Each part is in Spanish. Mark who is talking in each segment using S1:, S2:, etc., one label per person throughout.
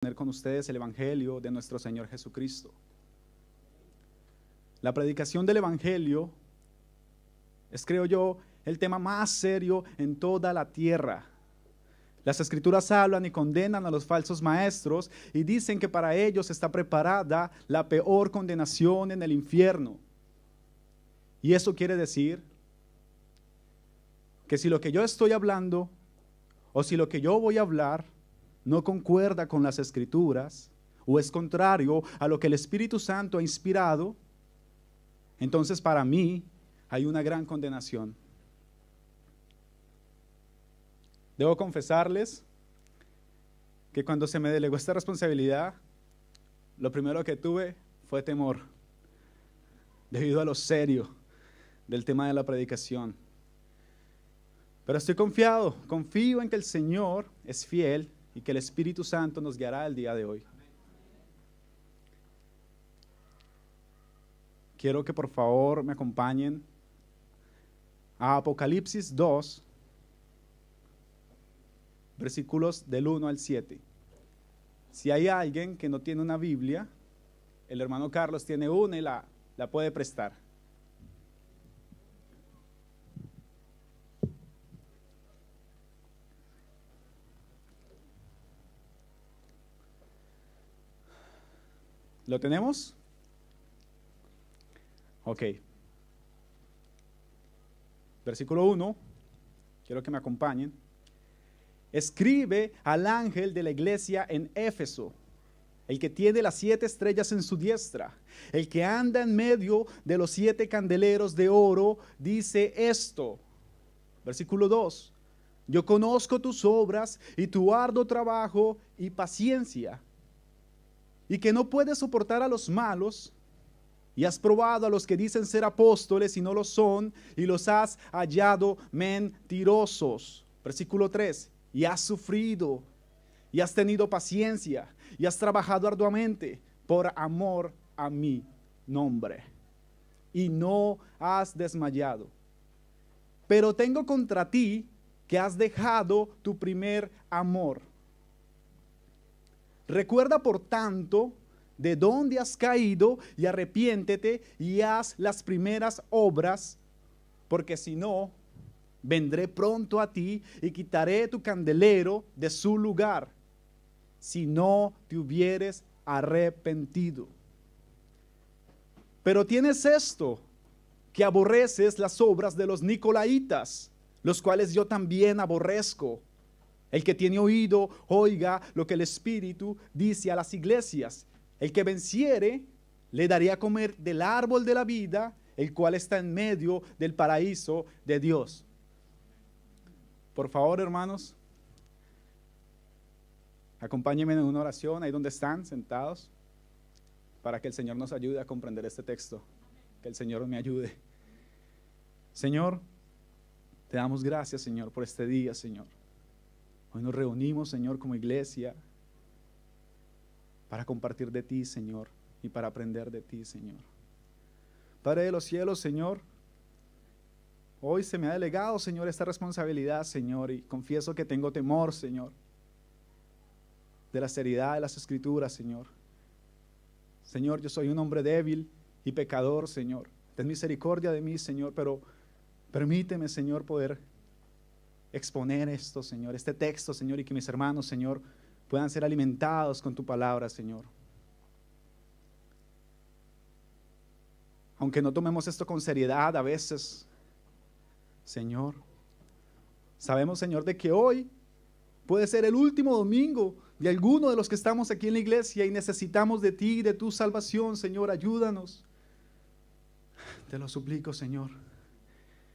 S1: Tener con ustedes el Evangelio de nuestro Señor Jesucristo. La predicación del Evangelio es, creo yo, el tema más serio en toda la tierra. Las Escrituras hablan y condenan a los falsos maestros y dicen que para ellos está preparada la peor condenación en el infierno. Y eso quiere decir que si lo que yo estoy hablando o si lo que yo voy a hablar no concuerda con las Escrituras o es contrario a lo que el Espíritu Santo ha inspirado, entonces para mí hay una gran condenación. Debo confesarles que cuando se me delegó esta responsabilidad, lo primero que tuve fue temor, debido a lo serio del tema de la predicación. Pero estoy confío en que el Señor es fiel y que el Espíritu Santo nos guiará el día de hoy. Quiero que por favor me acompañen a Apocalipsis 2, versículos del 1 al 7. Si hay alguien que no tiene una Biblia, el hermano Carlos tiene una y la puede prestar. ¿Lo tenemos? Ok. Versículo 1, quiero que me acompañen. Escribe al ángel de la iglesia en Éfeso, el que tiene las 7 estrellas en su diestra, el que anda en medio de los 7 candeleros de oro, dice esto. Versículo 2. Yo conozco tus obras y tu arduo trabajo y paciencia, y que no puedes soportar a los malos, y has probado a los que dicen ser apóstoles y no lo son, y los has hallado mentirosos. Versículo 3. Y has sufrido, y has tenido paciencia, y has trabajado arduamente por amor a mi nombre, y no has desmayado. Pero tengo contra ti que has dejado tu primer amor. Recuerda, por tanto, de dónde has caído y arrepiéntete y haz las primeras obras, porque si no, vendré pronto a ti y quitaré tu candelero de su lugar, si no te hubieres arrepentido. Pero tienes esto, que aborreces las obras de los nicolaítas, los cuales yo también aborrezco. El que tiene oído, oiga lo que el Espíritu dice a las iglesias. El que venciere, le daré a comer del árbol de la vida, el cual está en medio del paraíso de Dios. Por favor, hermanos, acompáñenme en una oración ahí donde están sentados, para que el Señor nos ayude a comprender este texto. Que el Señor me ayude. Señor, te damos gracias, Señor, por este día, Señor. Hoy nos reunimos, Señor, como iglesia, para compartir de ti, Señor, y para aprender de ti, Señor. Padre de los cielos, Señor, hoy se me ha delegado, Señor, esta responsabilidad, Señor, y confieso que tengo temor, Señor, de la seriedad de las Escrituras, Señor. Señor, yo soy un hombre débil y pecador, Señor. Ten misericordia de mí, Señor, pero permíteme, Señor, poder exponer esto, Señor, este texto, Señor, y que mis hermanos, Señor, puedan ser alimentados con tu palabra, Señor. Aunque no tomemos esto con seriedad a veces, Señor, sabemos, Señor, de que hoy puede ser el último domingo de alguno de los que estamos aquí en la iglesia y necesitamos de ti, de tu salvación, Señor. Ayúdanos. Te lo suplico, Señor,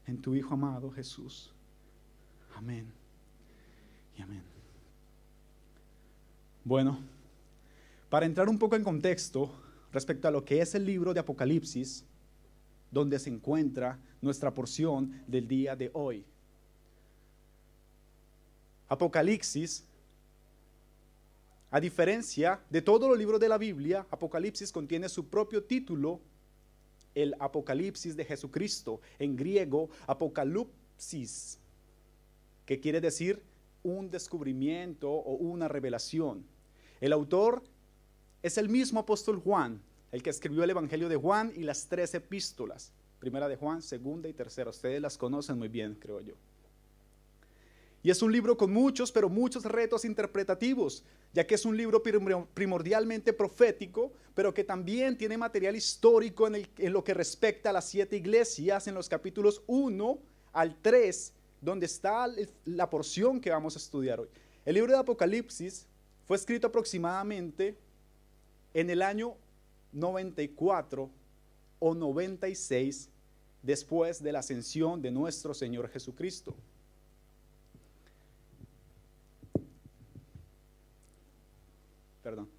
S1: en tu Hijo amado Jesús. Amén y amén. Bueno, para entrar un poco en contexto respecto a lo que es el libro de Apocalipsis, donde se encuentra nuestra porción del día de hoy. Apocalipsis, a diferencia de todos los libros de la Biblia, Apocalipsis contiene su propio título, el Apocalipsis de Jesucristo, en griego, Apokalupsis, que quiere decir un descubrimiento o una revelación. El autor es el mismo apóstol Juan, el que escribió el Evangelio de Juan y las 3 epístolas. Primera de Juan, segunda y tercera. Ustedes las conocen muy bien, creo yo. Y es un libro con muchos, pero muchos retos interpretativos, ya que es un libro primordialmente profético, pero que también tiene material histórico en lo que respecta a las 7 iglesias, en los capítulos 1 al 3, donde está la porción que vamos a estudiar hoy. El libro de Apocalipsis fue escrito aproximadamente en el año 94 o 96 después de la ascensión de nuestro Señor Jesucristo. Perdón.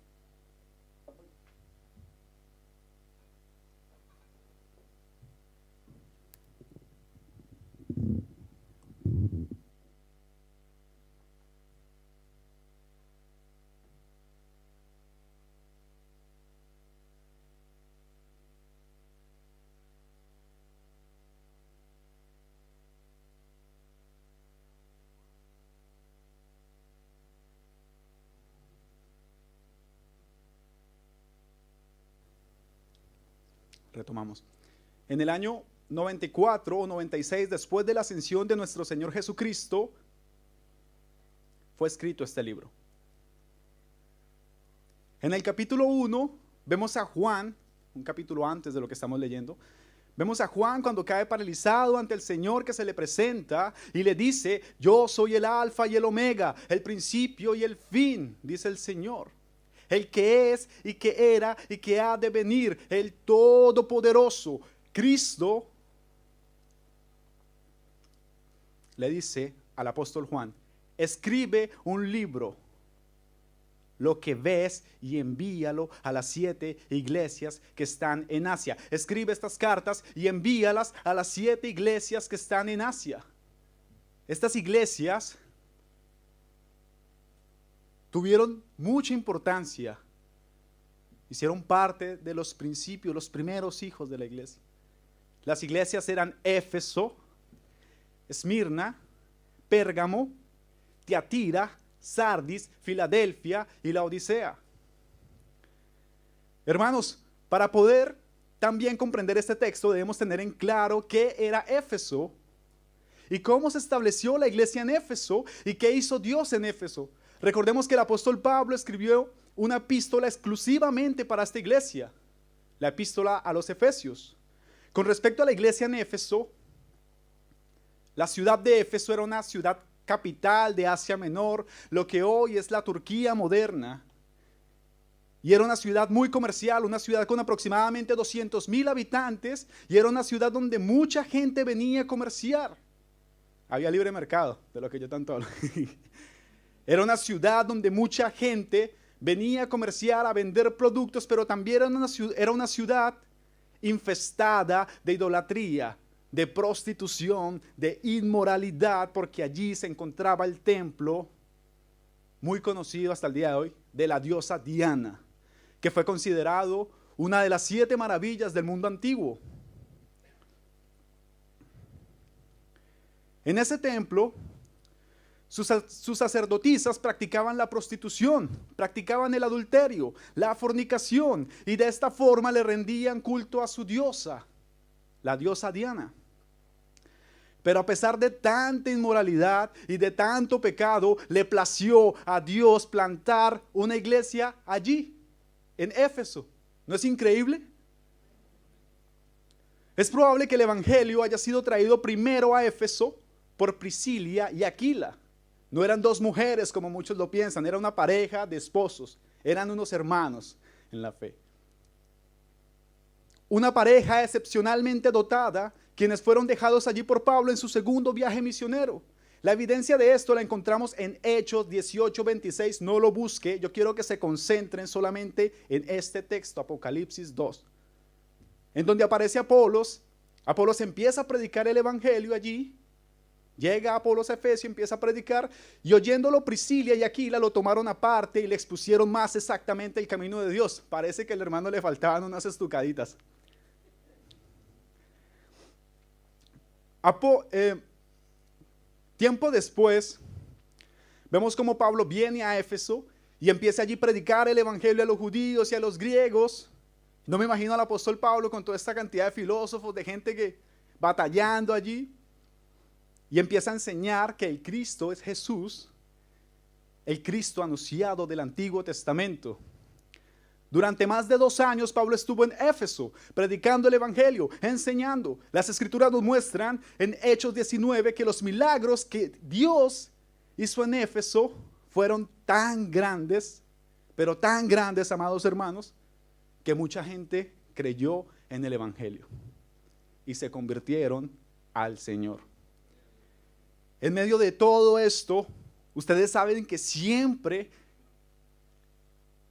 S1: Retomamos. En el año 94 o 96, después de la ascensión de nuestro Señor Jesucristo, fue escrito este libro. En el capítulo 1 vemos a Juan, un capítulo antes de lo que estamos leyendo, vemos a Juan cuando cae paralizado ante el Señor que se le presenta y le dice: yo soy el alfa y el omega, el principio y el fin, dice el Señor. El que es y que era y que ha de venir, el todopoderoso. Cristo le dice al apóstol Juan: escribe un libro, lo que ves, y envíalo a las 7 iglesias que están en Asia. Escribe estas cartas y envíalas a las 7 iglesias que están en Asia. Estas iglesias tuvieron mucha importancia, hicieron parte de los principios, los primeros hijos de la iglesia. Las iglesias eran Éfeso, Esmirna, Pérgamo, Tiatira, Sardis, Filadelfia y la Odisea. Hermanos, para poder también comprender este texto debemos tener en claro qué era Éfeso y cómo se estableció la iglesia en Éfeso y qué hizo Dios en Éfeso. Recordemos que el apóstol Pablo escribió una epístola exclusivamente para esta iglesia, la epístola a los Efesios. Con respecto a la iglesia en Éfeso, la ciudad de Éfeso era una ciudad capital de Asia Menor, lo que hoy es la Turquía moderna. Y era una ciudad muy comercial, una ciudad con aproximadamente 200,000 habitantes, y era una ciudad donde mucha gente venía a comerciar. Había libre mercado, de lo que yo tanto hablo. Era una ciudad donde mucha gente venía a comerciar, a vender productos, pero también era una ciudad infestada de idolatría, de prostitución, de inmoralidad, porque allí se encontraba el templo, muy conocido hasta el día de hoy, de la diosa Diana, que fue considerado una de las 7 maravillas del mundo antiguo. En ese templo, sus sacerdotisas practicaban la prostitución, practicaban el adulterio, la fornicación, y de esta forma le rendían culto a su diosa, la diosa Diana. Pero a pesar de tanta inmoralidad y de tanto pecado, le plació a Dios plantar una iglesia allí, en Éfeso. ¿No es increíble? Es probable que el evangelio haya sido traído primero a Éfeso por Priscila y Aquila. No eran 2 mujeres como muchos lo piensan, era una pareja de esposos, eran unos hermanos en la fe. Una pareja excepcionalmente dotada, quienes fueron dejados allí por Pablo en su segundo viaje misionero. La evidencia de esto la encontramos en Hechos 18:26, no lo busque, yo quiero que se concentren solamente en este texto, Apocalipsis 2, en donde aparece Apolos. Apolos empieza a predicar el evangelio allí. Llega a Apolos a Efesio, empieza a predicar, y oyéndolo Priscila y Aquila lo tomaron aparte y le expusieron más exactamente el camino de Dios. Parece que al hermano le faltaban unas estucaditas. Tiempo después, vemos como Pablo viene a Éfeso y empiece allí a predicar el evangelio a los judíos y a los griegos. No me imagino al apóstol Pablo con toda esta cantidad de filósofos, de gente que batallando allí, y empieza a enseñar que el Cristo es Jesús, el Cristo anunciado del Antiguo Testamento. Durante más de 2 años Pablo estuvo en Éfeso predicando el evangelio, enseñando. Las escrituras nos muestran en Hechos 19 que los milagros que Dios hizo en Éfeso fueron tan grandes, pero tan grandes, amados hermanos, que mucha gente creyó en el evangelio y se convirtieron al Señor. En medio de todo esto, ustedes saben que siempre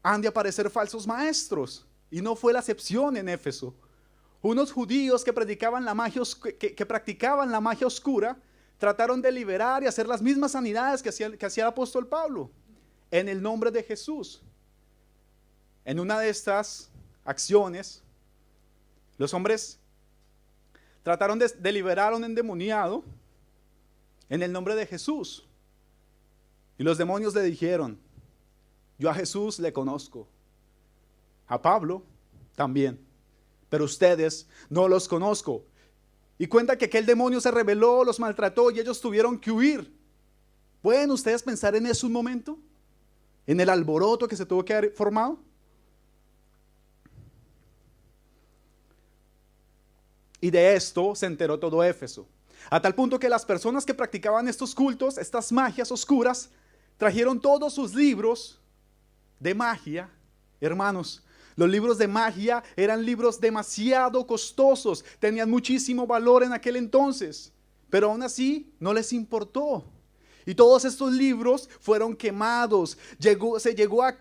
S1: han de aparecer falsos maestros, y no fue la excepción en Éfeso. Unos judíos que practicaban la magia oscura trataron de liberar y hacer las mismas sanidades que hacía el apóstol Pablo en el nombre de Jesús. En una de estas acciones, los hombres trataron de liberar a un endemoniado en el nombre de Jesús, y los demonios le dijeron: yo a Jesús le conozco, a Pablo también, pero ustedes no los conozco. Y cuenta que aquel demonio se rebeló, los maltrató y ellos tuvieron que huir. ¿Pueden ustedes pensar en eso un momento? En el alboroto que se tuvo que haber formado. Y de esto se enteró todo Éfeso, a tal punto que las personas que practicaban estos cultos, estas magias oscuras, trajeron todos sus libros de magia. Hermanos, los libros de magia eran libros demasiado costosos, tenían muchísimo valor en aquel entonces, pero aún así no les importó. Y todos estos libros fueron quemados. Llego yo a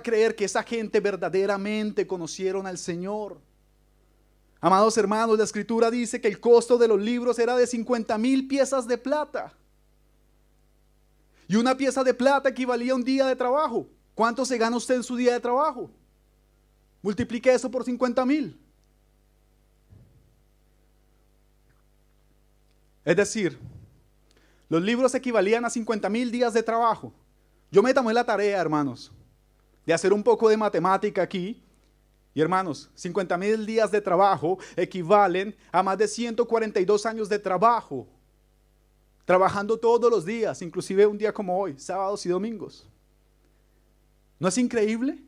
S1: creer que esa gente verdaderamente conocieron al Señor. Amados hermanos, la escritura dice que el costo de los libros era de 50,000 piezas de plata. Y una pieza de plata equivalía a un día de trabajo. ¿Cuánto se gana usted en su día de trabajo? Multiplique eso por 50,000. Es decir, los libros equivalían a 50,000 días de trabajo. Yo me tomé la tarea, hermanos, de hacer un poco de matemática aquí. Y hermanos, 50,000 días de trabajo equivalen a más de 142 años de trabajo. Trabajando todos los días, inclusive un día como hoy, sábados y domingos. ¿No es increíble?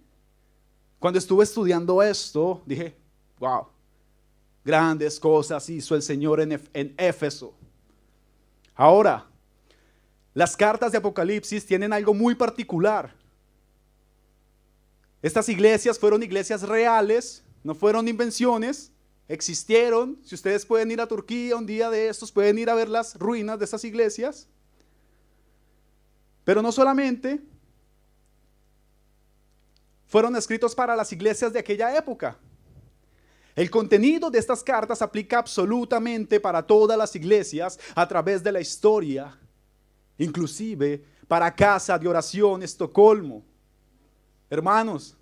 S1: Cuando estuve estudiando esto, dije: wow, grandes cosas hizo el Señor en Éfeso. Ahora, las cartas de Apocalipsis tienen algo muy particular. Estas iglesias fueron iglesias reales, no fueron invenciones, existieron. Si ustedes pueden ir a Turquía un día de estos, pueden ir a ver las ruinas de estas iglesias. Pero no solamente fueron escritos para las iglesias de aquella época. El contenido de estas cartas aplica absolutamente para todas las iglesias a través de la historia, inclusive para Casa de Oración Estocolmo. Hermanos,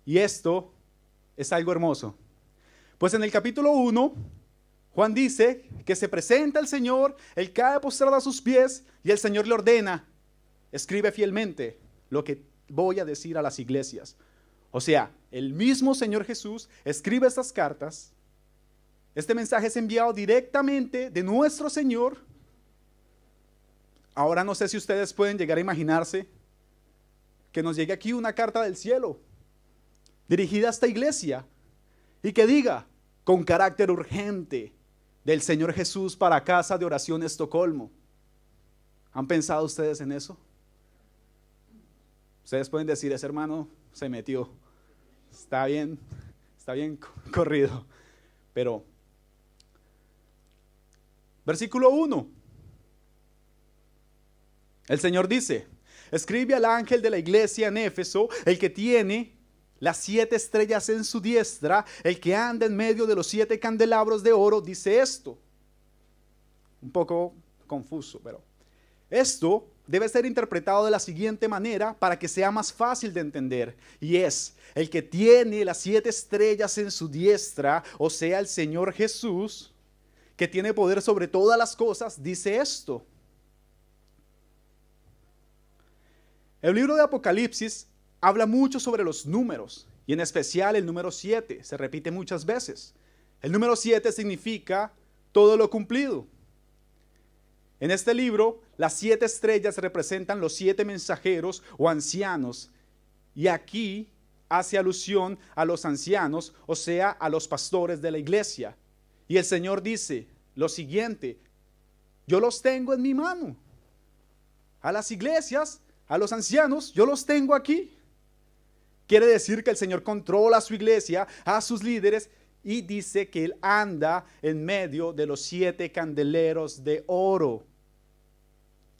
S1: y esto es algo hermoso. Pues en el capítulo 1, Juan dice que se presenta el Señor, él cae postrado a sus pies y el Señor le ordena: escribe fielmente lo que voy a decir a las iglesias. O sea, el mismo Señor Jesús escribe estas cartas. Este mensaje es enviado directamente de nuestro Señor. Ahora no sé si ustedes pueden llegar a imaginarse que nos llegue aquí una carta del cielo dirigida a esta iglesia y que diga: con carácter urgente, del Señor Jesús para Casa de Oración Estocolmo. ¿Han pensado ustedes en eso? Ustedes pueden decir: ese hermano se metió, está bien corrido. Pero versículo 1, el Señor dice: escribe al ángel de la iglesia en Éfeso, el que tiene las 7 estrellas en su diestra, el que anda en medio de los 7 candelabros de oro, dice esto. Un poco confuso, pero esto debe ser interpretado de la siguiente manera para que sea más fácil de entender. Y es: el que tiene las 7 estrellas en su diestra, o sea, el Señor Jesús, que tiene poder sobre todas las cosas, dice esto. El libro de Apocalipsis habla mucho sobre los números, y en especial el número 7, se repite muchas veces. El número 7 significa todo lo cumplido. En este libro, las 7 estrellas representan los 7 mensajeros o ancianos, y aquí hace alusión a los ancianos, o sea, a los pastores de la iglesia. Y el Señor dice lo siguiente: yo los tengo en mi mano. A las iglesias, a los ancianos, yo los tengo aquí. Quiere decir que el Señor controla a su iglesia, a sus líderes, y dice que Él anda en medio de los 7 candeleros de oro.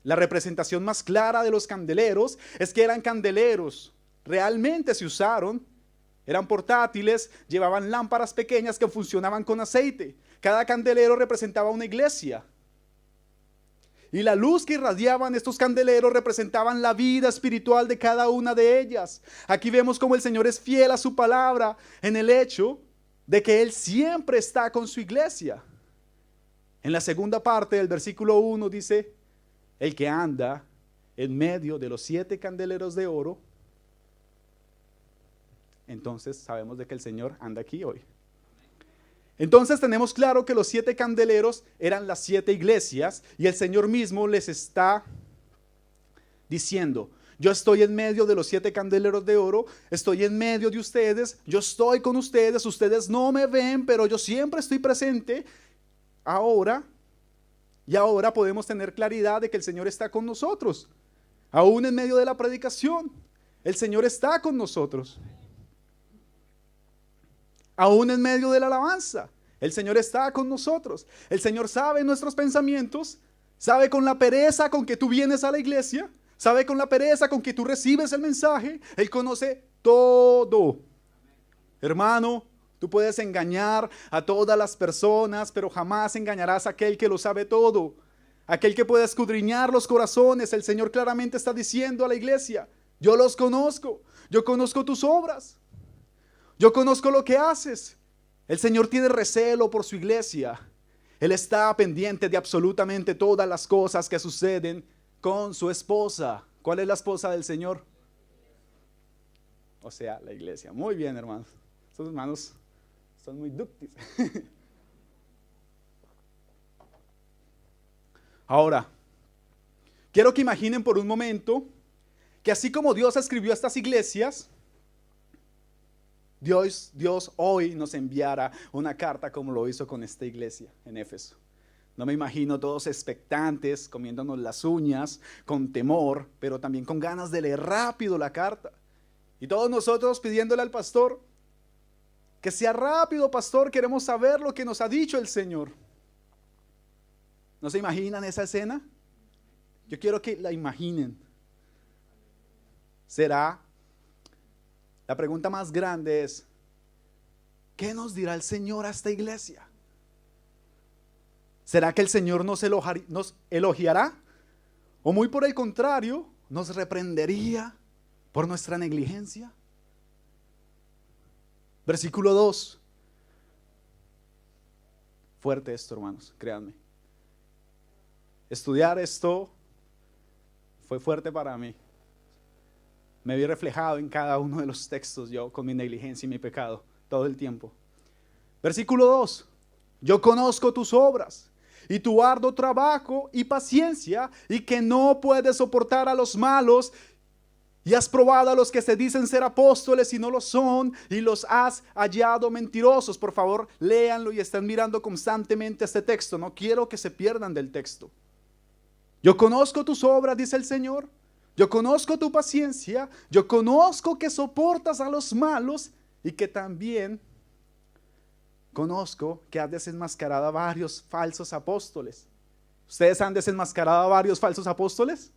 S1: La representación más clara de los candeleros es que eran candeleros, realmente se usaron, eran portátiles, llevaban lámparas pequeñas que funcionaban con aceite. Cada candelero representaba una iglesia. Y la luz que irradiaban estos candeleros representaban la vida espiritual de cada una de ellas. Aquí vemos cómo el Señor es fiel a su palabra en el hecho de que Él siempre está con su iglesia. En la segunda parte del versículo 1 dice: el que anda en medio de los 7 candeleros de oro. Entonces sabemos de que el Señor anda aquí hoy. Entonces tenemos claro que los 7 candeleros eran las 7 iglesias, y el Señor mismo les está diciendo: yo estoy en medio de los 7 candeleros de oro, estoy en medio de ustedes, yo estoy con ustedes, ustedes no me ven, pero yo siempre estoy presente ahora. Y ahora podemos tener claridad de que el Señor está con nosotros. Aún en medio de la predicación, el Señor está con nosotros. Aún en medio de la alabanza, el Señor está con nosotros. El Señor sabe nuestros pensamientos, sabe con la pereza con que tú vienes a la iglesia, sabe con la pereza con que tú recibes el mensaje. Él conoce todo. Hermano, tú puedes engañar a todas las personas, pero jamás engañarás a aquel que lo sabe todo. Aquel que puede escudriñar los corazones. El Señor claramente está diciendo a la iglesia: yo los conozco, yo conozco tus obras. Yo conozco lo que haces. El Señor tiene recelo por su iglesia. Él está pendiente de absolutamente todas las cosas que suceden con su esposa. ¿Cuál es la esposa del Señor? O sea, la iglesia. Muy bien, hermanos. Estos hermanos son muy dúctiles. Ahora, quiero que imaginen por un momento que así como Dios escribió estas iglesias, Dios hoy nos enviara una carta como lo hizo con esta iglesia en Éfeso. No me imagino todos expectantes, comiéndonos las uñas, con temor, pero también con ganas de leer rápido la carta. Y todos nosotros pidiéndole al pastor: que sea rápido, pastor, queremos saber lo que nos ha dicho el Señor. ¿No se imaginan esa escena? Yo quiero que la imaginen. La pregunta más grande es: ¿qué nos dirá el Señor a esta iglesia? ¿Será que el Señor nos elogiará? ¿O muy por el contrario, nos reprendería por nuestra negligencia? Versículo 2. Fuerte esto, hermanos, créanme. Estudiar esto fue fuerte para mí. Me vi reflejado en cada uno de los textos yo con mi negligencia y mi pecado todo el tiempo. Versículo 2. Yo conozco tus obras y tu arduo trabajo y paciencia, y que no puedes soportar a los malos, y has probado a los que se dicen ser apóstoles y no lo son, y los has hallado mentirosos. Por favor, léanlo y estén mirando constantemente este texto. No quiero que se pierdan del texto. Yo conozco tus obras, dice el Señor. Yo conozco tu paciencia. Yo conozco que soportas a los malos, y que también conozco que has desenmascarado a varios falsos apóstoles. ¿Ustedes han desenmascarado a varios falsos apóstoles?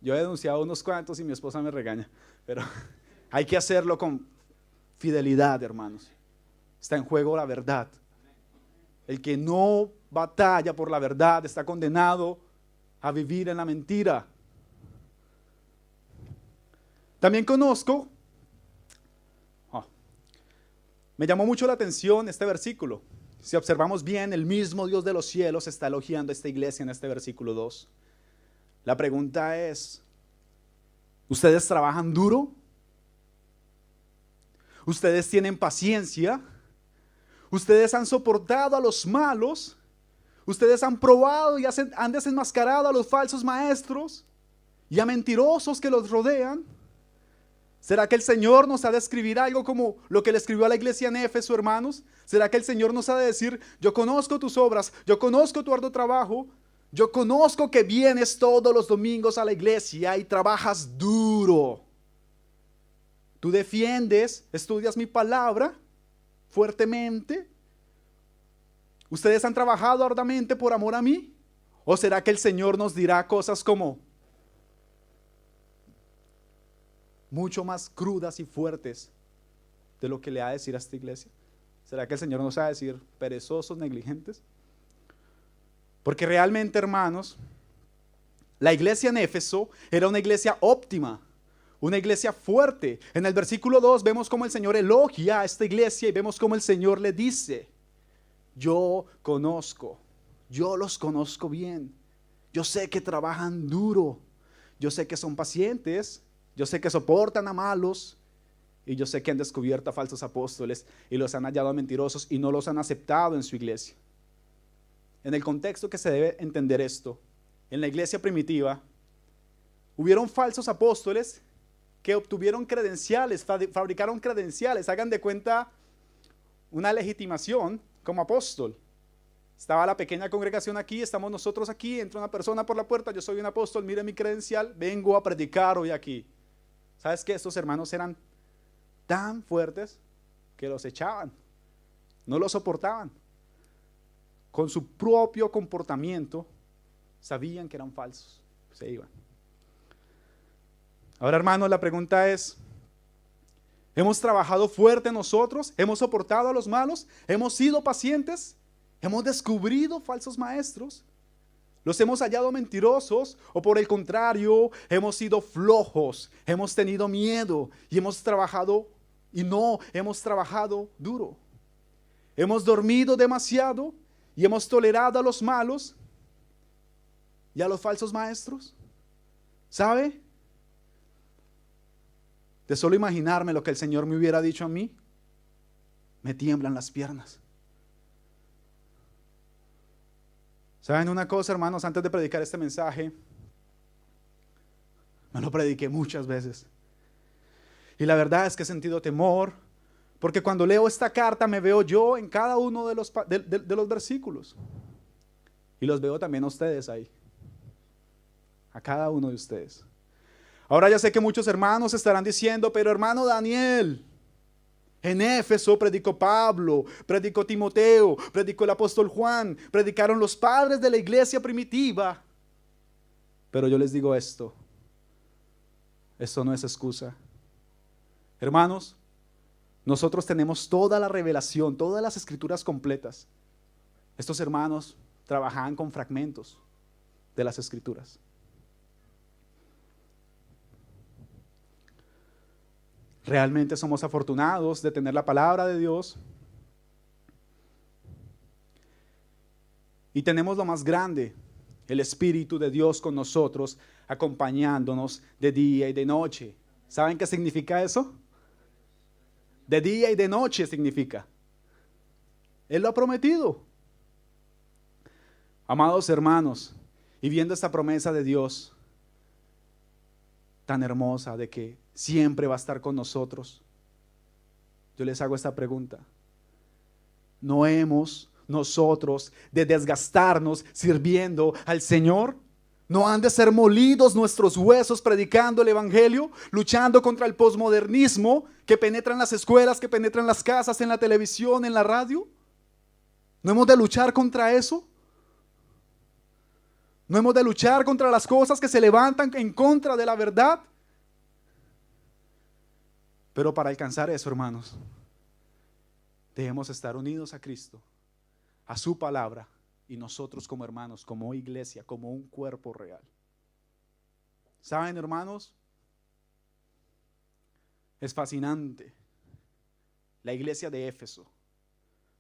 S1: Yo he denunciado unos cuantos y mi esposa me regaña, pero hay que hacerlo con fidelidad, hermanos. Está en juego la verdad. El que no batalla por la verdad está condenado a vivir en la mentira. También conozco, me llamó mucho la atención este versículo. Si observamos bien, el mismo Dios de los cielos está elogiando a esta iglesia en este versículo 2. La pregunta es: ¿Ustedes trabajan duro? ¿Ustedes tienen paciencia? ¿Ustedes han soportado a los malos? ¿Ustedes han probado y han desenmascarado a los falsos maestros y a mentirosos que los rodean? ¿Será que el Señor nos ha de escribir algo como lo que le escribió a la iglesia en Éfeso, hermanos? ¿Será que el Señor nos ha de decir, yo conozco tus obras, yo conozco tu arduo trabajo, yo conozco que vienes todos los domingos a la iglesia y trabajas duro? Tú defiendes, estudias mi palabra fuertemente. ¿Ustedes han trabajado arduamente por amor a mí? ¿O será que el Señor nos dirá cosas como mucho más crudas y fuertes de lo que le ha de decir a esta iglesia? ¿Será que el Señor nos va a decir perezosos, negligentes? Porque realmente, hermanos, la iglesia en Éfeso era una iglesia óptima, una iglesia fuerte. En el versículo 2 vemos cómo el Señor elogia a esta iglesia y vemos cómo el Señor le dice, yo los conozco bien, yo sé que trabajan duro, yo sé que son pacientes, yo sé que soportan a malos y yo sé que han descubierto a falsos apóstoles y los han hallado mentirosos y no los han aceptado en su iglesia. En el contexto que se debe entender esto, en la iglesia primitiva, hubieron falsos apóstoles que obtuvieron credenciales, fabricaron credenciales, hagan de cuenta una legitimación como apóstol. Estaba la pequeña congregación aquí, estamos nosotros aquí, entra una persona por la puerta, yo soy un apóstol, mire mi credencial, vengo a predicar hoy aquí. ¿Sabes qué? Estos hermanos eran tan fuertes que los echaban, no los soportaban. Con su propio comportamiento sabían que eran falsos, se iban. Ahora, hermanos, la pregunta es, ¿hemos trabajado fuerte nosotros? ¿Hemos soportado a los malos? ¿Hemos sido pacientes? ¿Hemos descubrido falsos maestros? ¿Los hemos hallado mentirosos? ¿O por el contrario, hemos sido flojos, hemos tenido miedo y hemos trabajado duro? ¿Hemos dormido demasiado y hemos tolerado a los malos y a los falsos maestros? ¿Sabe? De solo imaginarme lo que el Señor me hubiera dicho a mí, me tiemblan las piernas. ¿Saben una cosa, hermanos? Antes de predicar este mensaje, me lo prediqué muchas veces. Y la verdad es que he sentido temor, porque cuando leo esta carta me veo yo en cada uno de los versículos. Y los veo también a ustedes ahí. A cada uno de ustedes. Ahora ya sé que muchos hermanos estarán diciendo, pero hermano Daniel, en Éfeso predicó Pablo, predicó Timoteo, predicó el apóstol Juan, predicaron los padres de la iglesia primitiva. Pero yo les digo esto no es excusa. Hermanos, nosotros tenemos toda la revelación, todas las escrituras completas. Estos hermanos trabajaban con fragmentos de las escrituras. Realmente somos afortunados de tener la palabra de Dios. Y tenemos lo más grande, el Espíritu de Dios con nosotros, acompañándonos de día y de noche. ¿Saben qué significa eso? De día y de noche significa. Él lo ha prometido. Amados hermanos, y viendo esta promesa de Dios tan hermosa de que siempre va a estar con nosotros, yo les hago esta pregunta. ¿No hemos nosotros de desgastarnos sirviendo al Señor? ¿No han de ser molidos nuestros huesos predicando el evangelio, luchando contra el posmodernismo que penetra en las escuelas, que penetra en las casas, en la televisión, en la radio? ¿No hemos de luchar contra eso? ¿No hemos de luchar contra las cosas que se levantan en contra de la verdad? Pero para alcanzar eso, hermanos, debemos estar unidos a Cristo, a su palabra, y nosotros como hermanos, como iglesia, como un cuerpo real. ¿Saben, hermanos? Es fascinante. La iglesia de Éfeso,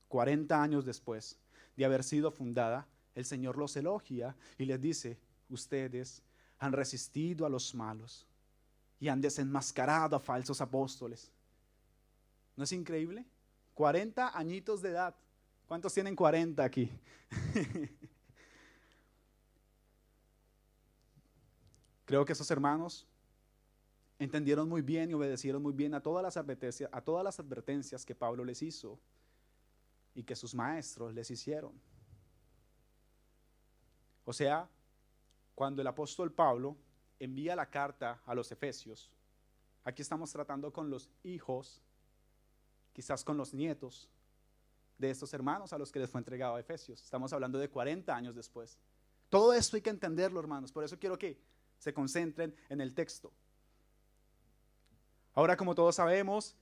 S1: 40 años después de haber sido fundada, el Señor los elogia y les dice, ustedes han resistido a los malos, y han desenmascarado a falsos apóstoles. ¿No es increíble? 40 añitos de edad. ¿Cuántos tienen 40 aquí? Creo que esos hermanos entendieron muy bien y obedecieron muy bien a todas las advertencias que Pablo les hizo y que sus maestros les hicieron. O sea, cuando el apóstol Pablo envía la carta a los Efesios, aquí estamos tratando con los hijos, quizás con los nietos de estos hermanos a los que les fue entregado a Efesios. Estamos hablando de 40 años después. Todo esto hay que entenderlo, hermanos. Por eso quiero que se concentren en el texto. Ahora, como todos sabemos,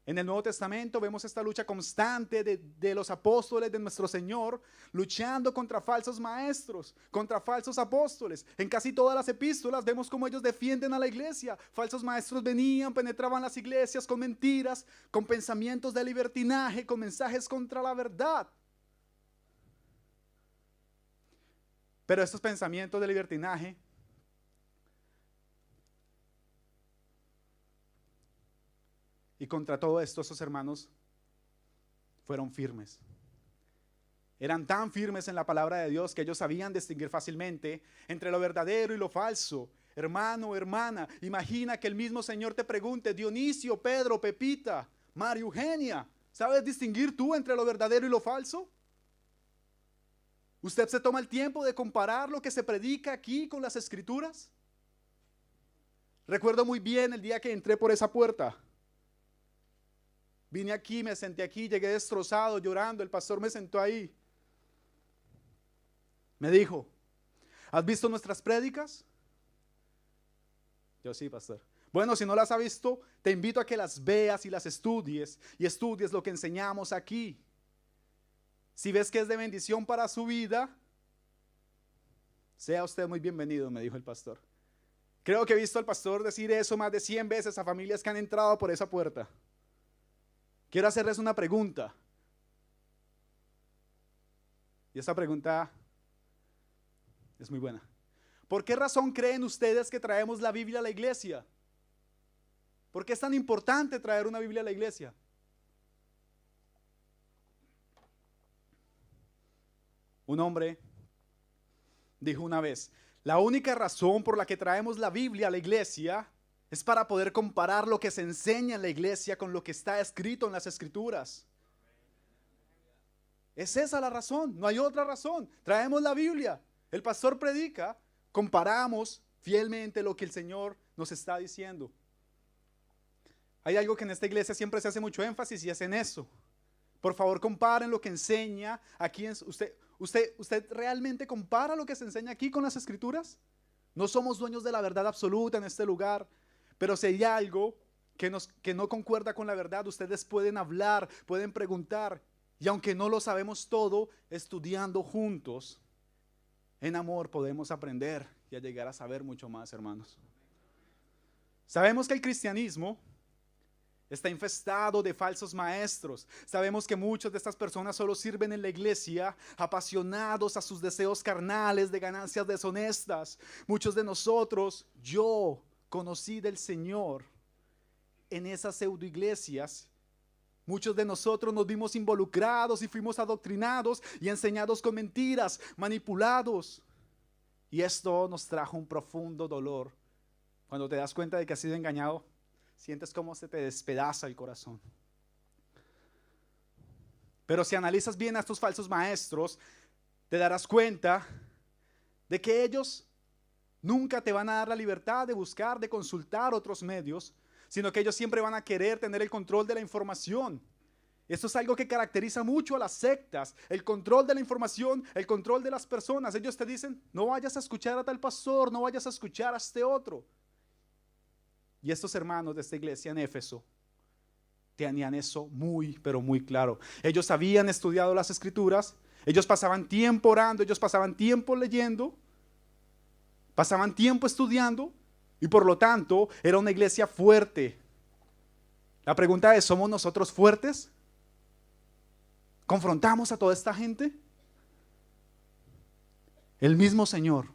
S1: en el Nuevo Testamento vemos esta lucha constante de los apóstoles de nuestro Señor, luchando contra falsos maestros, contra falsos apóstoles. En casi todas las epístolas vemos cómo ellos defienden a la iglesia. Falsos maestros venían, penetraban las iglesias con mentiras, con pensamientos de libertinaje, con mensajes contra la verdad. Pero estos pensamientos de libertinaje y contra todo esto, esos hermanos fueron firmes. Eran tan firmes en la palabra de Dios que ellos sabían distinguir fácilmente entre lo verdadero y lo falso. Hermano, hermana, imagina que el mismo Señor te pregunte: Dionisio, Pedro, Pepita, María Eugenia, ¿sabes distinguir tú entre lo verdadero y lo falso? ¿Usted se toma el tiempo de comparar lo que se predica aquí con las Escrituras? Recuerdo muy bien el día que entré por esa puerta. Vine aquí, me senté aquí, llegué destrozado, llorando. El pastor me sentó ahí. Me dijo: ¿has visto nuestras prédicas? Yo: sí, pastor. Bueno, si no las has visto, te invito a que las veas y las estudies. Y estudies lo que enseñamos aquí. Si ves que es de bendición para su vida, sea usted muy bienvenido, me dijo el pastor. Creo que he visto al pastor decir eso más de 100 veces a familias que han entrado por esa puerta. Quiero hacerles una pregunta. Y esta pregunta es muy buena. ¿Por qué razón creen ustedes que traemos la Biblia a la iglesia? ¿Por qué es tan importante traer una Biblia a la iglesia? Un hombre dijo una vez: la única razón por la que traemos la Biblia a la iglesia es para poder comparar lo que se enseña en la iglesia con lo que está escrito en las Escrituras. Es esa la razón, no hay otra razón. Traemos la Biblia, el pastor predica, comparamos fielmente lo que el Señor nos está diciendo. Hay algo que en esta iglesia siempre se hace mucho énfasis y es en eso. Por favor, comparen lo que enseña aquí. ¿Usted realmente compara lo que se enseña aquí con las Escrituras? No somos dueños de la verdad absoluta en este lugar. Pero si hay algo que no concuerda con la verdad, ustedes pueden hablar, pueden preguntar. Y aunque no lo sabemos todo, estudiando juntos, en amor podemos aprender y a llegar a saber mucho más, hermanos. Sabemos que el cristianismo está infestado de falsos maestros. Sabemos que muchas de estas personas solo sirven en la iglesia apasionados a sus deseos carnales de ganancias deshonestas. Muchos de nosotros, yo conocí del Señor en esas pseudoiglesias. Muchos de nosotros nos vimos involucrados y fuimos adoctrinados y enseñados con mentiras, manipulados. Y esto nos trajo un profundo dolor. Cuando te das cuenta de que has sido engañado, sientes cómo se te despedaza el corazón. Pero si analizas bien a estos falsos maestros, te darás cuenta de que ellos nunca te van a dar la libertad de buscar, de consultar otros medios, sino que ellos siempre van a querer tener el control de la información. Esto es algo que caracteriza mucho a las sectas, el control de la información, el control de las personas. Ellos te dicen: no vayas a escuchar a tal pastor, no vayas a escuchar a este otro. Y estos hermanos de esta iglesia en Éfeso tenían eso muy, pero muy claro. Ellos habían estudiado las Escrituras, ellos pasaban tiempo orando, ellos pasaban tiempo leyendo, pasaban tiempo estudiando y por lo tanto era una iglesia fuerte. La pregunta es: ¿somos nosotros fuertes? ¿Confrontamos a toda esta gente? El mismo Señor,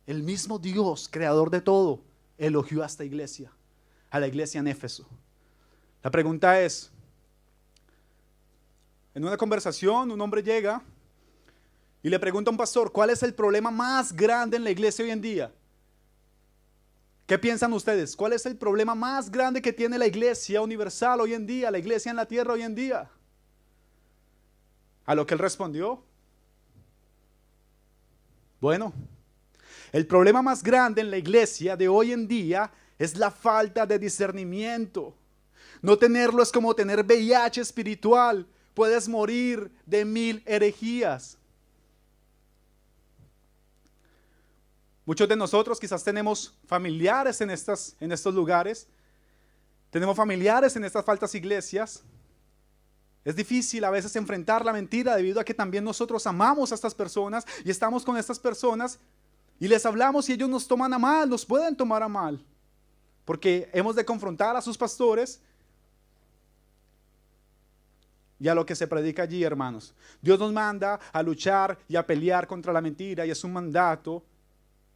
S1: el mismo Dios, creador de todo, elogió a esta iglesia, a la iglesia en Éfeso. La pregunta es, en una conversación un hombre llega y le pregunta a un pastor, ¿cuál es el problema más grande en la iglesia hoy en día? ¿Qué piensan ustedes? ¿Cuál es el problema más grande que tiene la iglesia universal hoy en día, la iglesia en la tierra hoy en día? A lo que él respondió, bueno, el problema más grande en la iglesia de hoy en día es la falta de discernimiento. No tenerlo es como tener VIH espiritual. Puedes morir de 1000 herejías. Muchos de nosotros quizás tenemos familiares en estos lugares. Tenemos familiares en estas falsas iglesias. Es difícil a veces enfrentar la mentira debido a que también nosotros amamos a estas personas y estamos con estas personas y les hablamos y ellos nos toman a mal, nos pueden tomar a mal. Porque hemos de confrontar a sus pastores y a lo que se predica allí, hermanos. Dios nos manda a luchar y a pelear contra la mentira y es un mandato.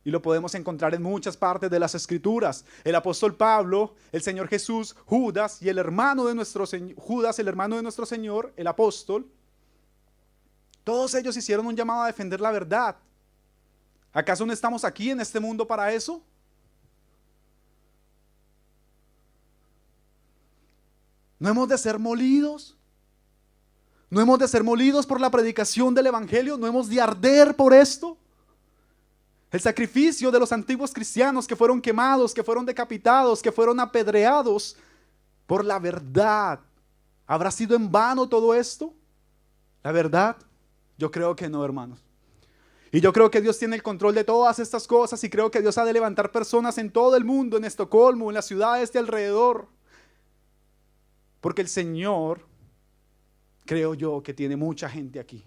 S1: Y lo podemos encontrar en muchas partes de las Escrituras. El apóstol Pablo, el Señor Jesús, Judas y el hermano de nuestro Señor, Judas, el hermano de nuestro Señor, el apóstol, todos ellos hicieron un llamado a defender la verdad. ¿Acaso no estamos aquí en este mundo para eso? ¿No hemos de ser molidos? ¿No hemos de ser molidos por la predicación del Evangelio? ¿No hemos de arder por esto? El sacrificio de los antiguos cristianos que fueron quemados, que fueron decapitados, que fueron apedreados por la verdad. ¿Habrá sido en vano todo esto? ¿La verdad? Yo creo que no, hermanos. Y yo creo que Dios tiene el control de todas estas cosas y creo que Dios ha de levantar personas en todo el mundo, en Estocolmo, en las ciudades de alrededor. Porque el Señor, creo yo, que tiene mucha gente aquí.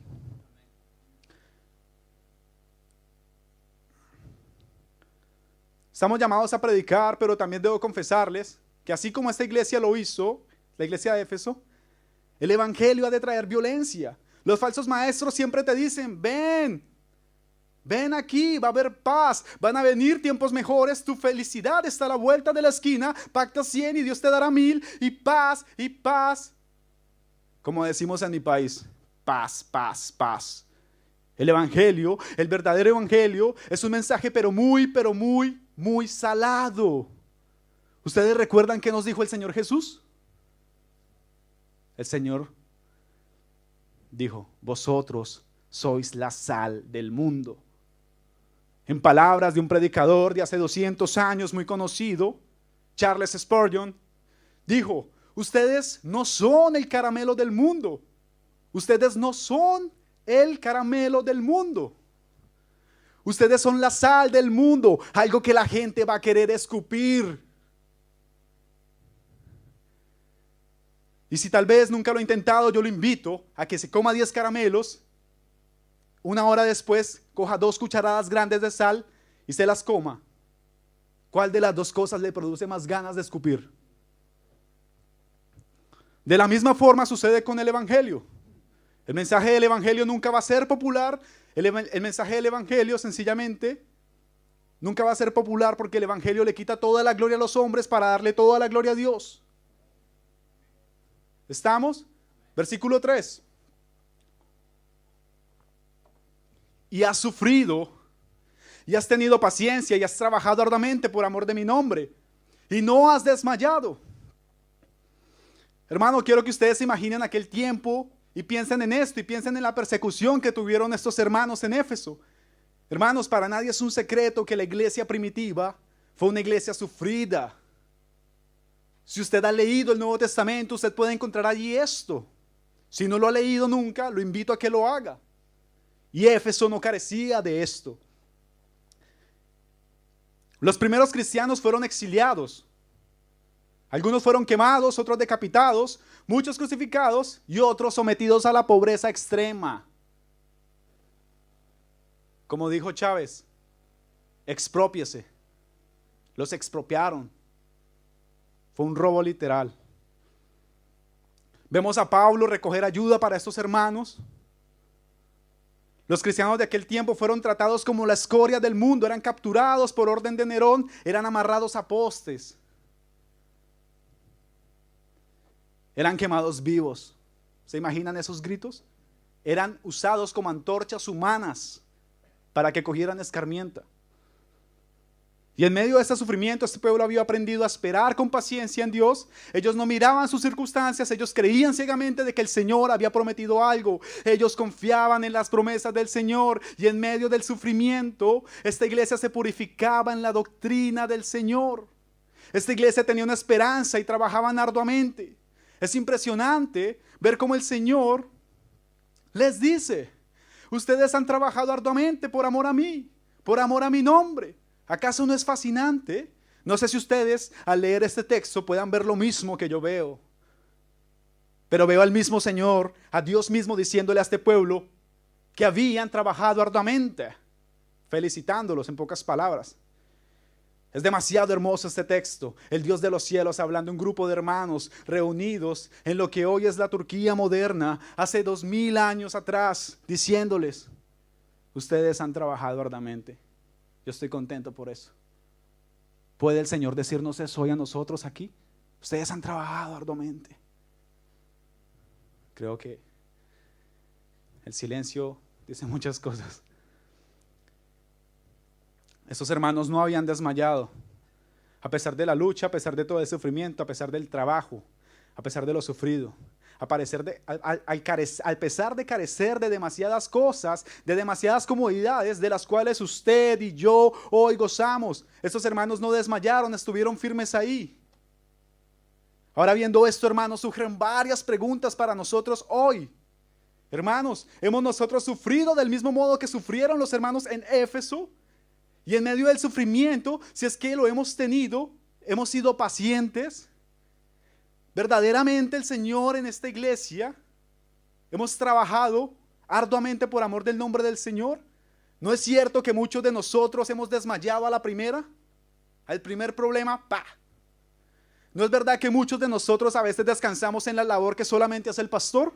S1: Estamos llamados a predicar, pero también debo confesarles que así como esta iglesia lo hizo, la iglesia de Éfeso, el evangelio ha de traer violencia. Los falsos maestros siempre te dicen, ven aquí, va a haber paz, van a venir tiempos mejores, tu felicidad está a la vuelta de la esquina, pacta 100 y Dios te dará 1000 y paz y paz. Como decimos en mi país, paz, paz, paz. El evangelio, el verdadero evangelio es un mensaje pero muy salado. ¿Ustedes recuerdan qué nos dijo el Señor Jesús? El Señor dijo, vosotros sois la sal del mundo. En palabras de un predicador de hace 200 años muy conocido, Charles Spurgeon, dijo, ustedes no son el caramelo del mundo. Ustedes no son el caramelo del mundo. Ustedes son la sal del mundo, algo que la gente va a querer escupir. Y si tal vez nunca lo ha intentado, yo lo invito a que se coma 10 caramelos, una hora después coja 2 cucharadas grandes de sal y se las coma. ¿Cuál de las dos cosas le produce más ganas de escupir? De la misma forma sucede con el evangelio. El mensaje del evangelio nunca va a ser popular. El mensaje del evangelio sencillamente nunca va a ser popular porque el evangelio le quita toda la gloria a los hombres para darle toda la gloria a Dios. ¿Estamos? Versículo 3. Y has sufrido, y has tenido paciencia, y has trabajado arduamente por amor de mi nombre, y no has desmayado. Hermano, quiero que ustedes se imaginen aquel tiempo y piensen en esto, y piensen en la persecución que tuvieron estos hermanos en Éfeso. Hermanos, para nadie es un secreto que la iglesia primitiva fue una iglesia sufrida. Si usted ha leído el Nuevo Testamento, usted puede encontrar allí esto. Si no lo ha leído nunca, lo invito a que lo haga. Y Éfeso no carecía de esto. Los primeros cristianos fueron exiliados. Algunos fueron quemados, otros decapitados, muchos crucificados y otros sometidos a la pobreza extrema. Como dijo Chávez, exprópiese. Los expropiaron. Fue un robo literal. Vemos a Pablo recoger ayuda para estos hermanos. Los cristianos de aquel tiempo fueron tratados como la escoria del mundo, eran capturados por orden de Nerón, eran amarrados a postes, eran quemados vivos. ¿Se imaginan esos gritos? Eran usados como antorchas humanas para que cogieran escarmienta. Y en medio de este sufrimiento, este pueblo había aprendido a esperar con paciencia en Dios. Ellos no miraban sus circunstancias, ellos creían ciegamente de que el Señor había prometido algo. Ellos confiaban en las promesas del Señor. Y en medio del sufrimiento, esta iglesia se purificaba en la doctrina del Señor. Esta iglesia tenía una esperanza y trabajaban arduamente. Es impresionante ver cómo el Señor les dice: ustedes han trabajado arduamente por amor a mí, por amor a mi nombre. ¿Acaso no es fascinante? No sé si ustedes al leer este texto puedan ver lo mismo que yo veo. Pero veo al mismo Señor, a Dios mismo diciéndole a este pueblo que habían trabajado arduamente, felicitándolos en pocas palabras. Es demasiado hermoso este texto. El Dios de los cielos hablando a un grupo de hermanos reunidos en lo que hoy es la Turquía moderna, hace 2000 años atrás, diciéndoles: ustedes han trabajado arduamente. Yo estoy contento por eso. ¿Puede el Señor decirnos eso hoy a nosotros aquí? Ustedes han trabajado arduamente. Creo que el silencio dice muchas cosas. Estos hermanos no habían desmayado. A pesar de la lucha, a pesar de todo el sufrimiento, a pesar del trabajo, a pesar de lo sufrido. Al pesar de carecer de demasiadas cosas, de demasiadas comodidades de las cuales usted y yo hoy gozamos, estos hermanos no desmayaron, estuvieron firmes ahí. Ahora, viendo esto, hermanos, surgen varias preguntas para nosotros hoy. Hermanos, ¿hemos nosotros sufrido del mismo modo que sufrieron los hermanos en Éfeso? Y en medio del sufrimiento, si es que lo hemos tenido, hemos sido pacientes. Verdaderamente el Señor en esta iglesia, hemos trabajado arduamente por amor del nombre del Señor. ¿No es cierto que muchos de nosotros hemos desmayado a la primera? Al primer problema, ¡pa! ¿No es verdad que muchos de nosotros a veces descansamos en la labor que solamente hace el pastor?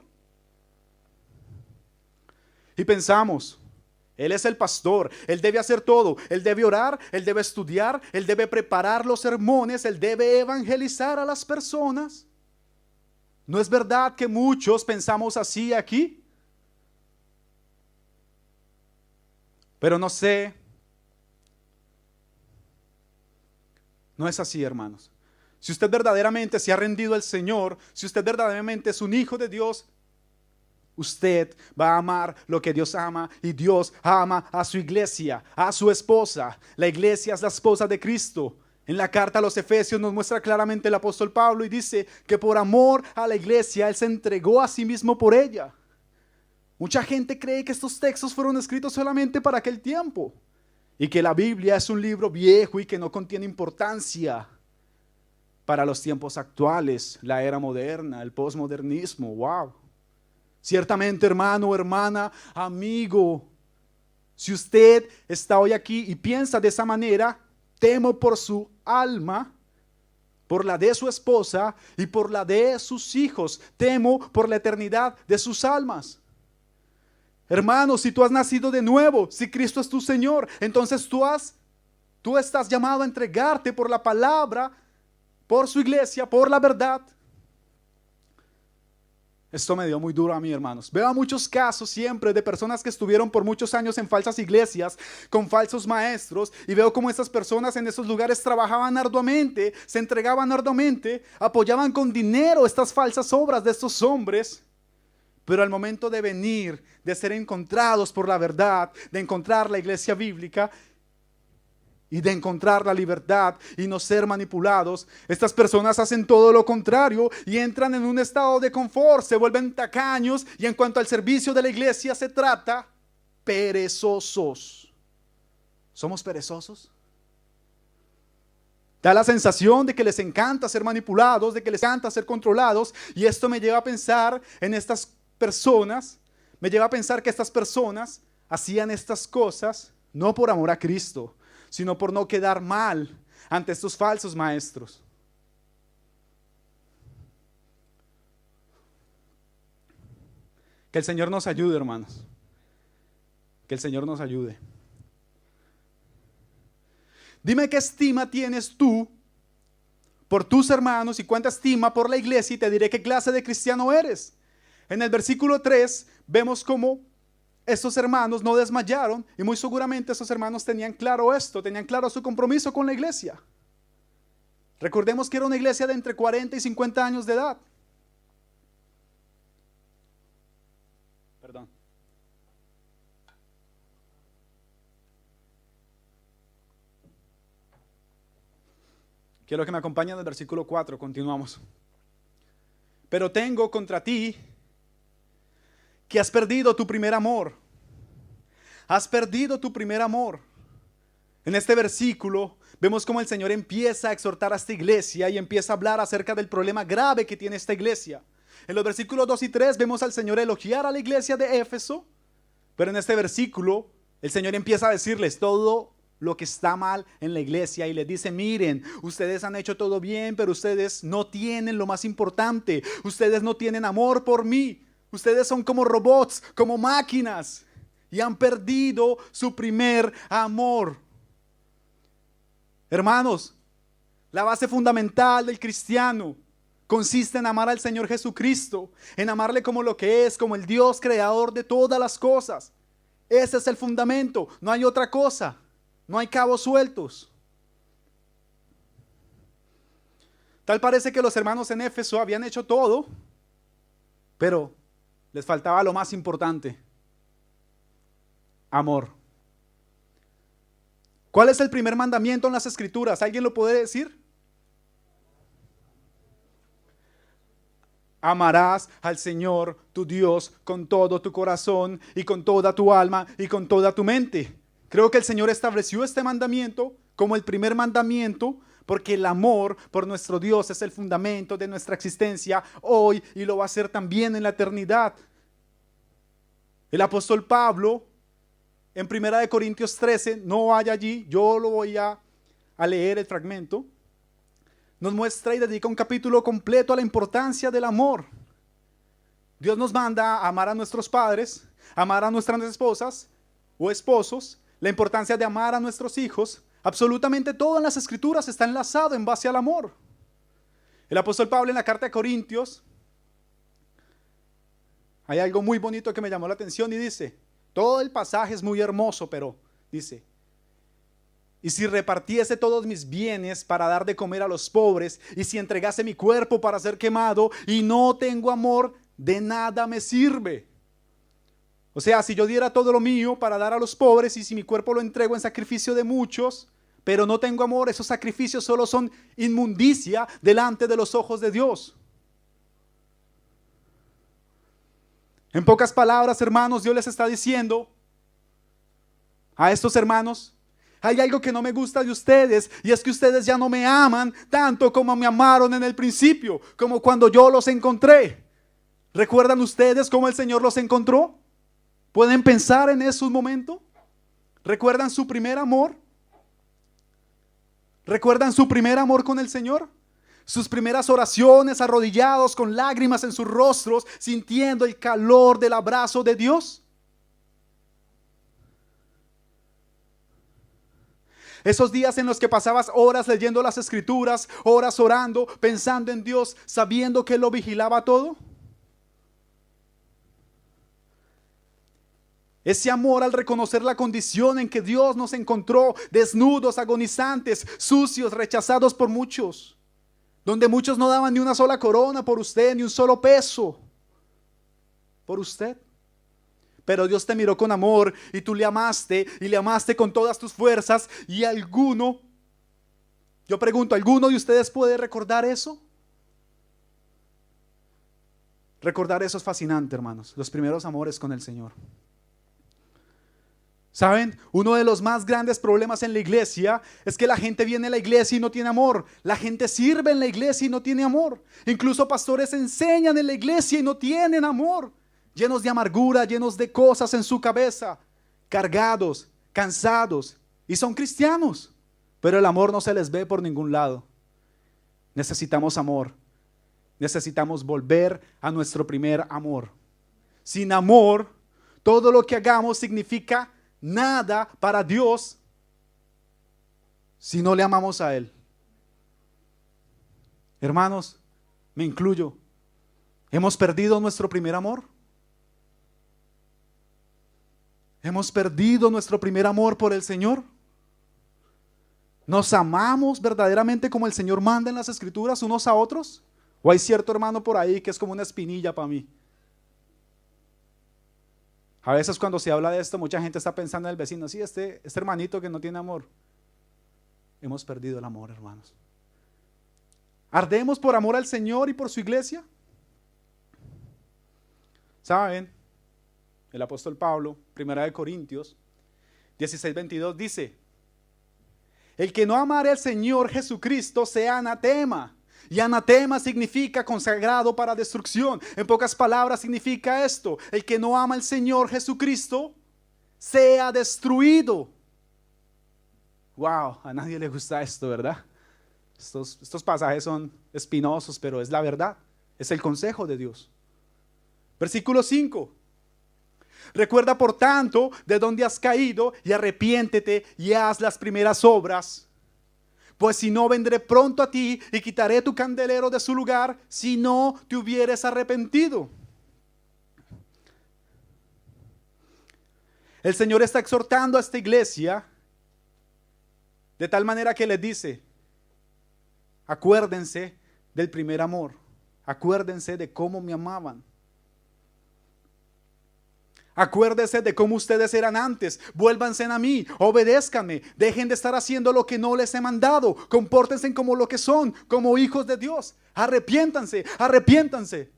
S1: Y pensamos: Él es el pastor, Él debe hacer todo, Él debe orar, Él debe estudiar, Él debe preparar los sermones, Él debe evangelizar a las personas. ¿No es verdad que muchos pensamos así aquí? Pero no sé, no es así, hermanos. Si usted verdaderamente se ha rendido al Señor, si usted verdaderamente es un hijo de Dios, usted va a amar lo que Dios ama, y Dios ama a su iglesia, a su esposa. La iglesia es la esposa de Cristo. En la carta a los Efesios nos muestra claramente el apóstol Pablo y dice que por amor a la iglesia Él se entregó a sí mismo por ella. Mucha gente cree que estos textos fueron escritos solamente para aquel tiempo y que la Biblia es un libro viejo y que no contiene importancia para los tiempos actuales, la era moderna, el posmodernismo. ¡Wow! Ciertamente, hermano o hermana, amigo, si usted está hoy aquí y piensa de esa manera, temo por su alma, por la de su esposa y por la de sus hijos. Temo por la eternidad de sus almas. Hermano, si tú has nacido de nuevo, si Cristo es tu Señor, entonces tú estás llamado a entregarte por la palabra, por su iglesia, por la verdad. Esto me dio muy duro a mí, hermanos. Veo muchos casos siempre de personas que estuvieron por muchos años en falsas iglesias, con falsos maestros, y veo cómo estas personas en esos lugares trabajaban arduamente, se entregaban arduamente, apoyaban con dinero estas falsas obras de estos hombres, pero al momento de venir, de ser encontrados por la verdad, de encontrar la iglesia bíblica, y de encontrar la libertad y no ser manipulados, estas personas hacen todo lo contrario y entran en un estado de confort, se vuelven tacaños y en cuanto al servicio de la iglesia se trata, perezosos. ¿Somos perezosos? Da la sensación de que les encanta ser manipulados, de que les encanta ser controlados, y esto me lleva a pensar en estas personas, me lleva a pensar que estas personas hacían estas cosas no por amor a Cristo, sino por no quedar mal ante estos falsos maestros. Que el Señor nos ayude, hermanos. Que el Señor nos ayude. Dime qué estima tienes tú por tus hermanos y cuánta estima por la iglesia y te diré qué clase de cristiano eres. En el versículo 3 vemos cómo estos hermanos no desmayaron y muy seguramente esos hermanos tenían claro esto, tenían claro su compromiso con la iglesia. Recordemos que era una iglesia de entre 40 y 50 años de edad. Perdón. Quiero que me acompañen al versículo 4, continuamos. Pero tengo contra ti que has perdido tu primer amor. Has perdido tu primer amor. En este versículo vemos cómo el Señor empieza a exhortar a esta iglesia y empieza a hablar acerca del problema grave que tiene esta iglesia. En los versículos 2 y 3 vemos al Señor elogiar a la iglesia de Éfeso, pero en este versículo el Señor empieza a decirles todo lo que está mal en la iglesia y les dice: miren, ustedes han hecho todo bien, pero ustedes no tienen lo más importante. Ustedes no tienen amor por mí. Ustedes son como robots, como máquinas, y han perdido su primer amor. Hermanos, la base fundamental del cristiano consiste en amar al Señor Jesucristo, en amarle como lo que es, como el Dios creador de todas las cosas. Ese es el fundamento, no hay otra cosa, no hay cabos sueltos. Tal parece que los hermanos en Éfeso habían hecho todo, pero les faltaba lo más importante: amor. ¿Cuál es el primer mandamiento en las Escrituras? ¿Alguien lo puede decir? Amarás al Señor tu Dios con todo tu corazón y con toda tu alma y con toda tu mente. Creo que el Señor estableció este mandamiento como el primer mandamiento porque el amor por nuestro Dios es el fundamento de nuestra existencia hoy y lo va a ser también en la eternidad. El apóstol Pablo en 1 Corintios 13, no vaya allí, yo lo voy a leer el fragmento, nos muestra y dedica un capítulo completo a la importancia del amor. Dios nos manda a amar a nuestros padres, amar a nuestras esposas o esposos, la importancia de amar a nuestros hijos. Absolutamente todo en las Escrituras está enlazado en base al amor. El apóstol Pablo en la carta de Corintios, hay algo muy bonito que me llamó la atención y dice, todo el pasaje es muy hermoso, pero dice: y si repartiese todos mis bienes para dar de comer a los pobres, y si entregase mi cuerpo para ser quemado, y no tengo amor, de nada me sirve. O sea, si yo diera todo lo mío para dar a los pobres, y si mi cuerpo lo entrego en sacrificio de muchos, pero no tengo amor, esos sacrificios solo son inmundicia delante de los ojos de Dios. En pocas palabras, hermanos, Dios les está diciendo a estos hermanos: hay algo que no me gusta de ustedes, y es que ustedes ya no me aman tanto como me amaron en el principio, como cuando yo los encontré. ¿Recuerdan ustedes cómo el Señor los encontró? ¿Pueden pensar en esos momentos? ¿Recuerdan su primer amor? ¿Recuerdan su primer amor con el Señor? Sus primeras oraciones arrodillados con lágrimas en sus rostros, sintiendo el calor del abrazo de Dios. Esos días en los que pasabas horas leyendo las Escrituras, horas orando, pensando en Dios, sabiendo que Él lo vigilaba todo. Ese amor al reconocer la condición en que Dios nos encontró, desnudos, agonizantes, sucios, rechazados por muchos, donde muchos no daban ni una sola corona por usted, ni un solo peso por usted. Pero Dios te miró con amor y tú le amaste, y le amaste con todas tus fuerzas. Y yo pregunto, ¿alguno de ustedes puede recordar eso? Recordar eso es fascinante, hermanos, los primeros amores con el Señor. ¿Saben? Uno de los más grandes problemas en la iglesia es que la gente viene a la iglesia y no tiene amor. La gente sirve en la iglesia y no tiene amor. Incluso pastores enseñan en la iglesia y no tienen amor. Llenos de amargura, llenos de cosas en su cabeza, cargados, cansados, y son cristianos, pero el amor no se les ve por ningún lado. Necesitamos amor. Necesitamos volver a nuestro primer amor. Sin amor, todo lo que hagamos significa nada para Dios si no le amamos a Él. Hermanos, me incluyo. ¿Hemos perdido nuestro primer amor? ¿Hemos perdido nuestro primer amor por el Señor? ¿Nos amamos verdaderamente como el Señor manda en las Escrituras unos a otros? ¿O hay cierto hermano por ahí que es como una espinilla para mí? A veces cuando se habla de esto, mucha gente está pensando en el vecino, sí, este hermanito que no tiene amor. Hemos perdido el amor, hermanos. ¿Ardemos por amor al Señor y por su iglesia? ¿Saben? El apóstol Pablo, 1 Corintios 16:22 dice: el que no amare al Señor Jesucristo sea anatema. Y anatema significa consagrado para destrucción. En pocas palabras significa esto: el que no ama al Señor Jesucristo sea destruido. Wow, a nadie le gusta esto, ¿verdad? Estos pasajes son espinosos, pero es la verdad. Es el consejo de Dios. Versículo 5. Recuerda por tanto de dónde has caído y arrepiéntete y haz las primeras obras. Pues si no, vendré pronto a ti y quitaré tu candelero de su lugar si no te hubieres arrepentido. El Señor está exhortando a esta iglesia de tal manera que les dice: acuérdense del primer amor, acuérdense de cómo me amaban. Acuérdense de cómo ustedes eran antes. Vuélvanse a mí, obedézcanme, dejen de estar haciendo lo que no les he mandado. Compórtense como lo que son, como hijos de Dios. Arrepiéntanse, arrepiéntanse.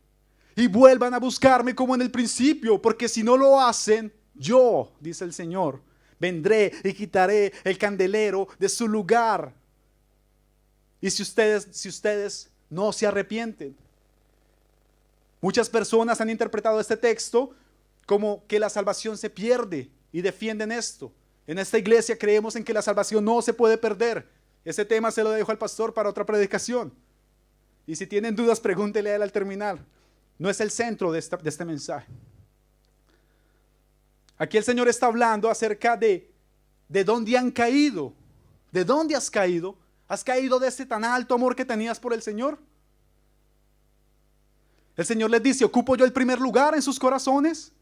S1: Y vuelvan a buscarme como en el principio, porque si no lo hacen, yo, dice el Señor, vendré y quitaré el candelero de su lugar. Y si ustedes no se arrepienten. Muchas personas han interpretado este texto como que la salvación se pierde y defienden esto. En esta iglesia creemos en que la salvación no se puede perder. Ese tema se lo dejo al pastor para otra predicación. Y si tienen dudas, pregúntele a él al terminar. No es el centro de este mensaje. Aquí el Señor está hablando acerca de dónde han caído. ¿De dónde has caído? ¿Has caído de ese tan alto amor que tenías por el Señor? El Señor les dice: ¿ocupo yo el primer lugar en sus corazones?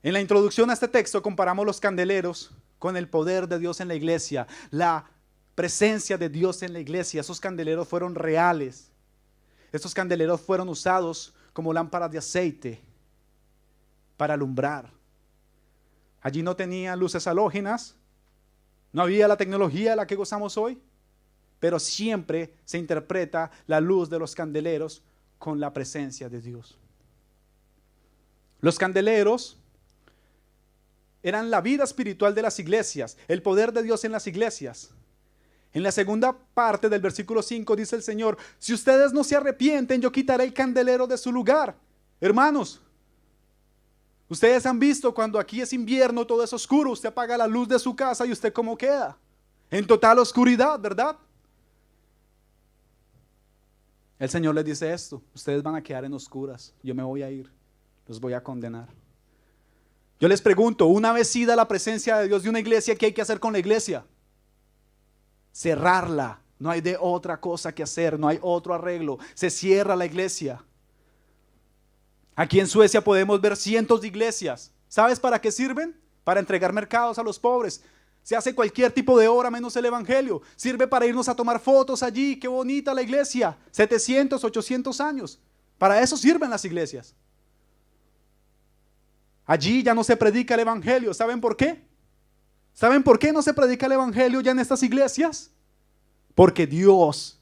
S1: En la introducción a este texto comparamos los candeleros con el poder de Dios en la iglesia, la presencia de Dios en la iglesia. Esos candeleros fueron reales. Estos candeleros fueron usados como lámparas de aceite para alumbrar. Allí no tenían luces halógenas, no había la tecnología de la que gozamos hoy, pero siempre se interpreta la luz de los candeleros con la presencia de Dios. Los candeleros eran la vida espiritual de las iglesias, el poder de Dios en las iglesias. En la segunda parte del versículo 5 dice el Señor: si ustedes no se arrepienten, yo quitaré el candelero de su lugar. Hermanos, ustedes han visto cuando aquí es invierno, todo es oscuro, usted apaga la luz de su casa y usted ¿cómo queda? En total oscuridad, ¿verdad? El Señor les dice esto: ustedes van a quedar en oscuras, yo me voy a ir, los voy a condenar. Yo les pregunto, una vez ida la presencia de Dios de una iglesia, ¿qué hay que hacer con la iglesia? Cerrarla. No hay de otra cosa que hacer, no hay otro arreglo. Se cierra la iglesia. Aquí en Suecia podemos ver cientos de iglesias. ¿Sabes para qué sirven? Para entregar mercados a los pobres. Se hace cualquier tipo de obra menos el evangelio. Sirve para irnos a tomar fotos allí. Qué bonita la iglesia. 700, 800 años. Para eso sirven las iglesias. Allí ya no se predica el evangelio. ¿Saben por qué? ¿Saben por qué no se predica el evangelio ya en estas iglesias? Porque Dios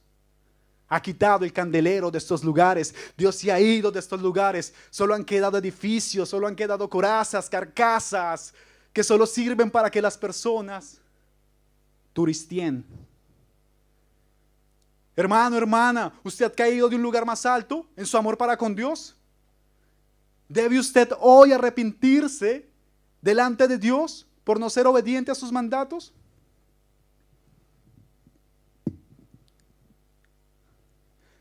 S1: ha quitado el candelero de estos lugares. Dios se ha ido de estos lugares. Solo han quedado edificios, solo han quedado corazas, carcasas, que solo sirven para que las personas turistien. Hermano, hermana, ¿usted ha caído de un lugar más alto en su amor para con Dios? ¿Debe usted hoy arrepentirse delante de Dios por no ser obediente a sus mandatos?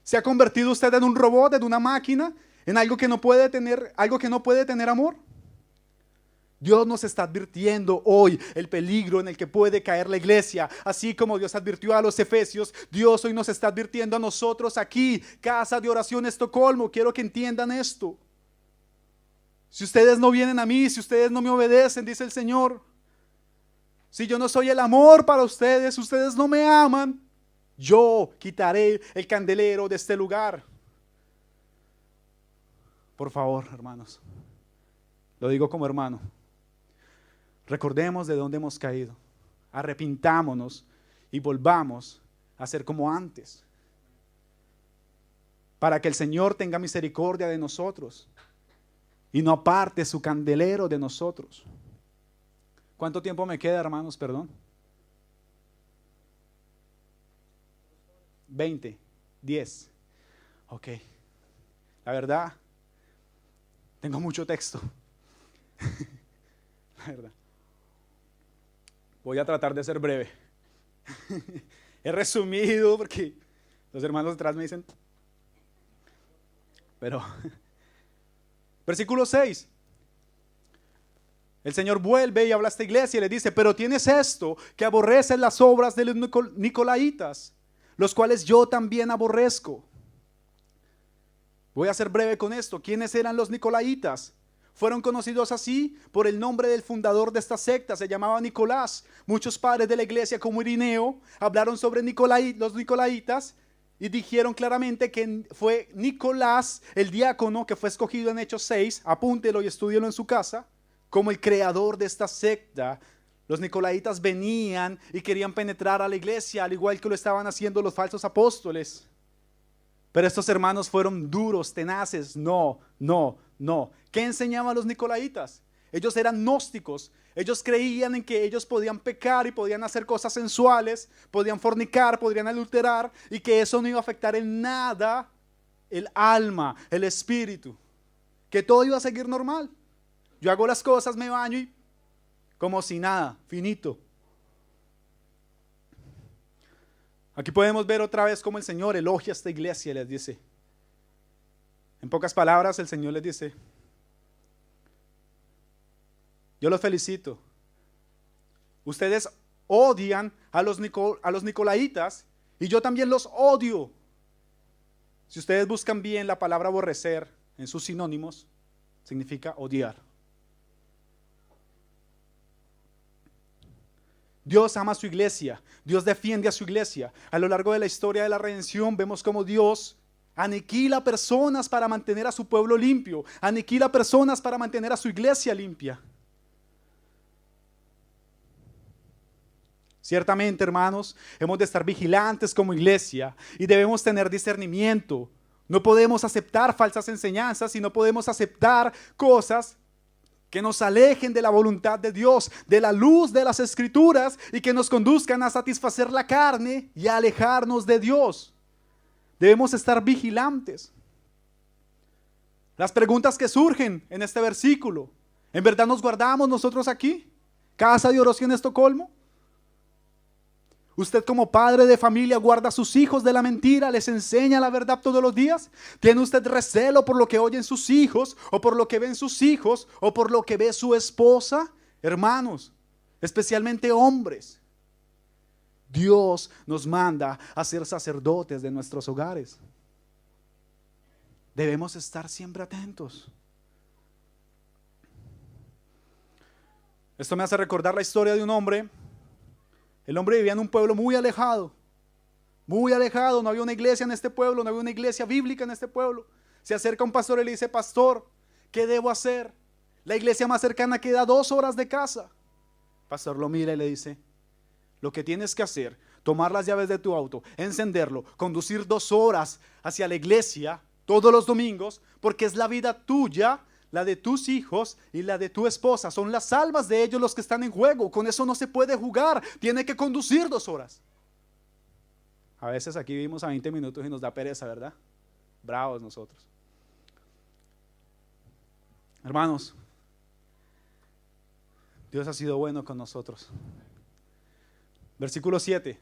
S1: ¿Se ha convertido usted en un robot, en una máquina, en algo que no puede tener amor. Dios nos está advirtiendo hoy el peligro en el que puede caer la iglesia. Así como Dios advirtió a los efesios, Dios hoy nos está advirtiendo a nosotros aquí, Casa de Oración Estocolmo. Quiero que entiendan esto. Si ustedes no vienen a mí, si ustedes no me obedecen, dice el Señor, si yo no soy el amor para ustedes, ustedes no me aman, yo quitaré el candelero de este lugar. Por favor, hermanos, lo digo como hermano. Recordemos de dónde hemos caído, arrepintámonos y volvamos a ser como antes, para que el Señor tenga misericordia de nosotros y no aparte su candelero de nosotros. ¿Cuánto tiempo me queda, hermanos? Perdón. 20, 10. Ok. La verdad, tengo mucho texto. La verdad. Voy a tratar de ser breve. He resumido porque los hermanos detrás me dicen. Pero, versículo 6. El Señor vuelve y habla a esta iglesia y le dice: pero tienes esto, que aborreces las obras de los nicolaitas, los cuales yo también aborrezco. Voy a ser breve con esto. ¿Quiénes eran los nicolaitas? Fueron conocidos así por el nombre del fundador de esta secta, se llamaba Nicolás. Muchos padres de la iglesia como Irineo hablaron sobre los nicolaitas y dijeron claramente que fue Nicolás, el diácono que fue escogido en Hechos 6, apúntelo y estúdielo en su casa, como el creador de esta secta. Los nicolaitas venían y querían penetrar a la iglesia, al igual que lo estaban haciendo los falsos apóstoles. Pero estos hermanos fueron duros, tenaces. No. ¿Qué enseñaban los nicolaitas? Ellos eran gnósticos. Ellos creían en que ellos podían pecar y podían hacer cosas sensuales, podían fornicar, podrían adulterar, y que eso no iba a afectar en nada el alma, el espíritu, que todo iba a seguir normal. Yo hago las cosas, me baño y como si nada, finito. Aquí podemos ver otra vez cómo el Señor elogia a esta iglesia y les dice, en pocas palabras el Señor les dice: yo los felicito. Ustedes odian a los nicolaitas y yo también los odio. Si ustedes buscan bien la palabra aborrecer en sus sinónimos, significa odiar. Dios ama a su iglesia, Dios defiende a su iglesia. A lo largo de la historia de la redención vemos cómo Dios aniquila personas para mantener a su pueblo limpio, aniquila personas para mantener a su iglesia limpia. Ciertamente, hermanos, hemos de estar vigilantes como iglesia y debemos tener discernimiento. No podemos aceptar falsas enseñanzas y no podemos aceptar cosas que nos alejen de la voluntad de Dios, de la luz de las Escrituras, y que nos conduzcan a satisfacer la carne y a alejarnos de Dios. Debemos estar vigilantes. Las preguntas que surgen en este versículo: ¿en verdad nos guardamos nosotros aquí? Casa de Oración Estocolmo. ¿Usted como padre de familia guarda a sus hijos de la mentira? ¿Les enseña la verdad todos los días? ¿Tiene usted recelo por lo que oyen sus hijos, o por lo que ven sus hijos, o por lo que ve su esposa? Hermanos, especialmente hombres, Dios nos manda a ser sacerdotes de nuestros hogares. Debemos estar siempre atentos. Esto me hace recordar la historia de un hombre. El hombre vivía en un pueblo muy alejado, no había una iglesia en este pueblo, no había una iglesia bíblica en este pueblo. Se acerca un pastor y le dice: pastor, ¿qué debo hacer? La iglesia más cercana queda 2 horas de casa. El pastor lo mira y le dice: lo que tienes que hacer, tomar las llaves de tu auto, encenderlo, conducir 2 horas hacia la iglesia todos los domingos, porque es la vida tuya, la de tus hijos y la de tu esposa. Son las almas de ellos los que están en juego. Con eso no se puede jugar. Tiene que conducir 2 horas. A veces aquí vivimos a 20 minutos y nos da pereza, ¿verdad? Bravos nosotros. Hermanos, Dios ha sido bueno con nosotros. Versículo 7.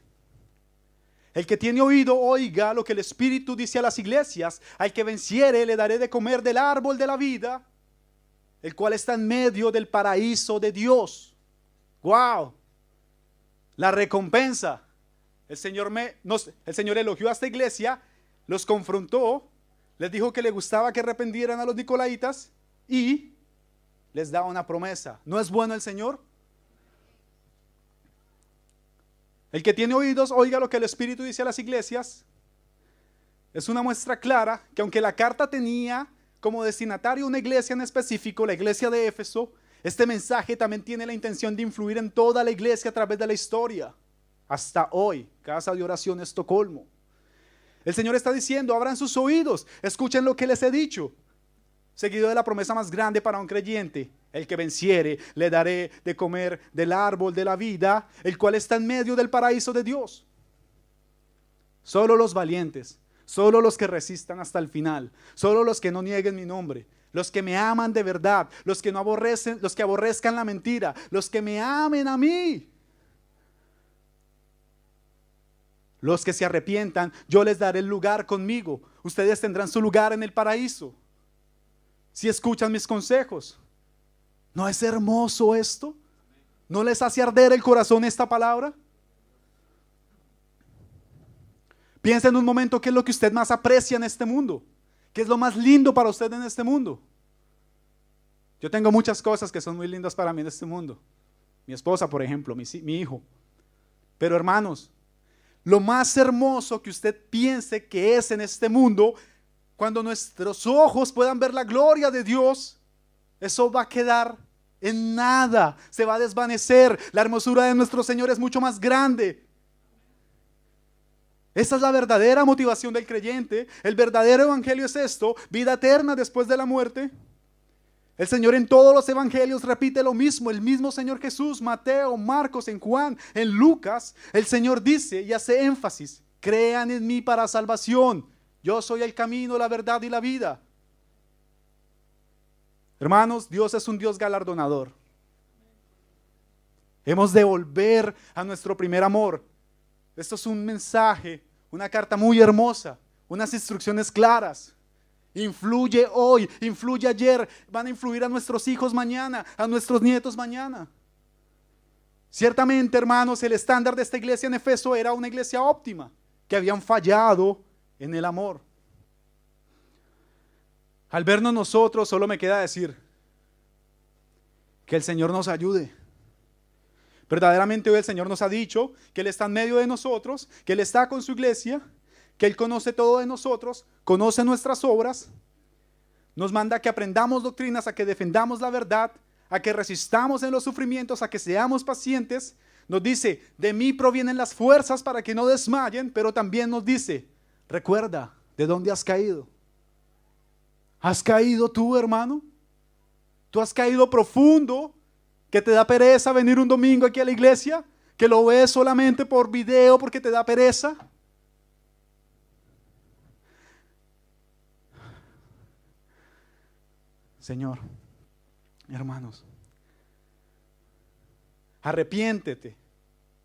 S1: El que tiene oído, oiga lo que el Espíritu dice a las iglesias. Al que venciere, le daré de comer del árbol de la vida, el cual está en medio del paraíso de Dios. ¡Wow! La recompensa. El Señor elogió a esta iglesia, los confrontó, les dijo que le gustaba que arrepentieran a los nicolaitas y les daba una promesa. ¿No es bueno el Señor? El que tiene oídos, oiga lo que el Espíritu dice a las iglesias. Es una muestra clara que aunque la carta tenía como destinatario una iglesia en específico, la iglesia de Éfeso, este mensaje también tiene la intención de influir en toda la iglesia a través de la historia. Hasta hoy, Casa de Oración Estocolmo. El Señor está diciendo, abran sus oídos, escuchen lo que les he dicho. Seguido de la promesa más grande para un creyente: el que venciere, le daré de comer del árbol de la vida, el cual está en medio del paraíso de Dios. Solo los valientes, solo los que resistan hasta el final, solo los que no nieguen mi nombre, los que me aman de verdad, los que no aborrecen, los que aborrezcan la mentira, los que me amen a mí, los que se arrepientan, yo les daré el lugar conmigo. Ustedes tendrán su lugar en el paraíso si escuchan mis consejos. ¿No es hermoso esto? ¿No les hace arder el corazón esta palabra? Piensa en un momento qué es lo que usted más aprecia en este mundo. ¿Qué es lo más lindo para usted en este mundo? Yo tengo muchas cosas que son muy lindas para mí en este mundo. Mi esposa, por ejemplo, mi hijo. Pero hermanos, lo más hermoso que usted piense que es en este mundo, cuando nuestros ojos puedan ver la gloria de Dios, eso va a quedar en nada, se va a desvanecer. La hermosura de nuestro Señor es mucho más grande. Esa es la verdadera motivación del creyente. El verdadero evangelio es esto: vida eterna después de la muerte. El Señor en todos los evangelios repite lo mismo. El mismo Señor Jesús, Mateo, Marcos, en Juan, en Lucas, el Señor dice y hace énfasis: crean en mí para salvación. Yo soy el camino, la verdad y la vida. Hermanos, Dios es un Dios galardonador. Hemos de volver a nuestro primer amor. Esto es un mensaje, una carta muy hermosa, unas instrucciones claras. Influye hoy, influye ayer, van a influir a nuestros hijos mañana, a nuestros nietos mañana. Ciertamente, hermanos, el estándar de esta iglesia en Efeso era una iglesia óptima, que habían fallado en el amor. Al vernos nosotros, solo me queda decir que el Señor nos ayude. Verdaderamente hoy el Señor nos ha dicho que Él está en medio de nosotros, que Él está con su iglesia, que Él conoce todo de nosotros, conoce nuestras obras, nos manda que aprendamos doctrinas, a que defendamos la verdad, a que resistamos en los sufrimientos, a que seamos pacientes. Nos dice: de mí provienen las fuerzas para que no desmayen, pero también nos dice: recuerda de dónde has caído. ¿Has caído tú, hermano? ¿Tú has caído profundo, que te da pereza venir un domingo aquí a la iglesia? ¿Que lo ves solamente por video porque te da pereza? Señor, hermanos, arrepiéntete,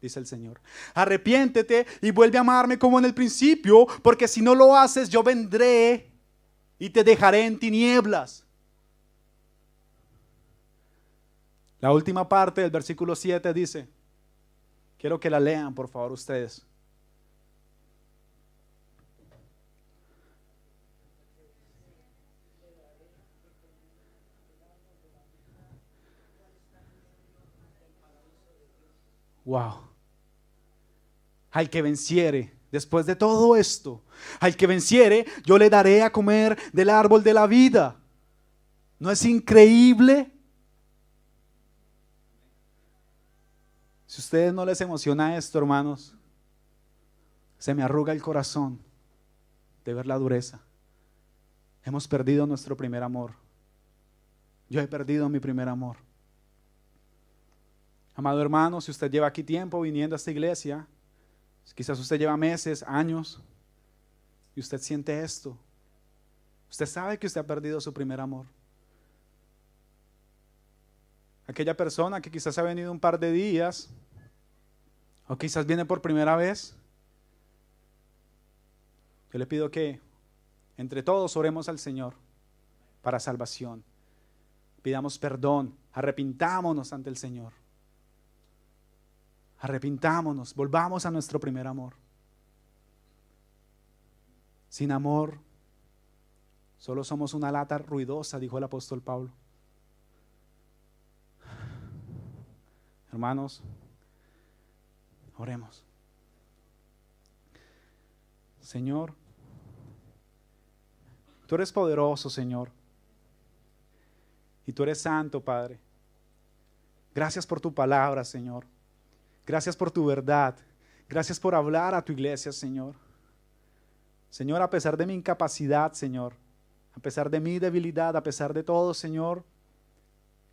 S1: dice el Señor. Arrepiéntete y vuelve a amarme como en el principio, porque si no lo haces, yo vendré y te dejaré en tinieblas. La última parte del versículo 7 dice, quiero que la lean por favor ustedes. Wow. Al que venciere, después de todo esto, al que venciere, yo le daré a comer del árbol de la vida. ¿No es increíble? Si a ustedes no les emociona esto, hermanos, se me arruga el corazón de ver la dureza. Hemos perdido nuestro primer amor. Yo he perdido mi primer amor. Amado hermano, si usted lleva aquí tiempo viniendo a esta iglesia, quizás usted lleva meses, años, y usted siente esto. Usted sabe que usted ha perdido su primer amor. Aquella persona que quizás ha venido un par de días, o quizás viene por primera vez, Yo le pido que entre todos oremos al Señor para salvación. Pidamos perdón, arrepintámonos ante el Señor. Arrepintámonos, volvamos a nuestro primer amor. Sin amor, solo somos una lata ruidosa, dijo el apóstol Pablo. Hermanos, oremos. Señor, tú eres poderoso, Señor, y tú eres santo, Padre. Gracias por tu palabra, Señor. Gracias por tu verdad. Gracias por hablar a tu iglesia, Señor. Señor, a pesar de mi incapacidad, Señor, a pesar de mi debilidad, a pesar de todo, Señor,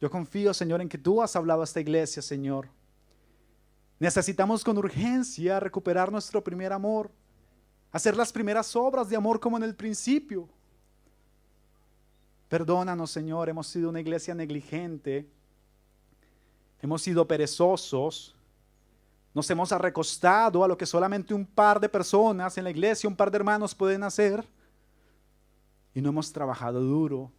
S1: yo confío, Señor, en que tú has hablado a esta iglesia, Señor. Necesitamos con urgencia recuperar nuestro primer amor, hacer las primeras obras de amor como en el principio. Perdónanos, Señor, hemos sido una iglesia negligente, hemos sido perezosos, nos hemos recostado a lo que solamente un par de personas en la iglesia, un par de hermanos pueden hacer, y no hemos trabajado duro,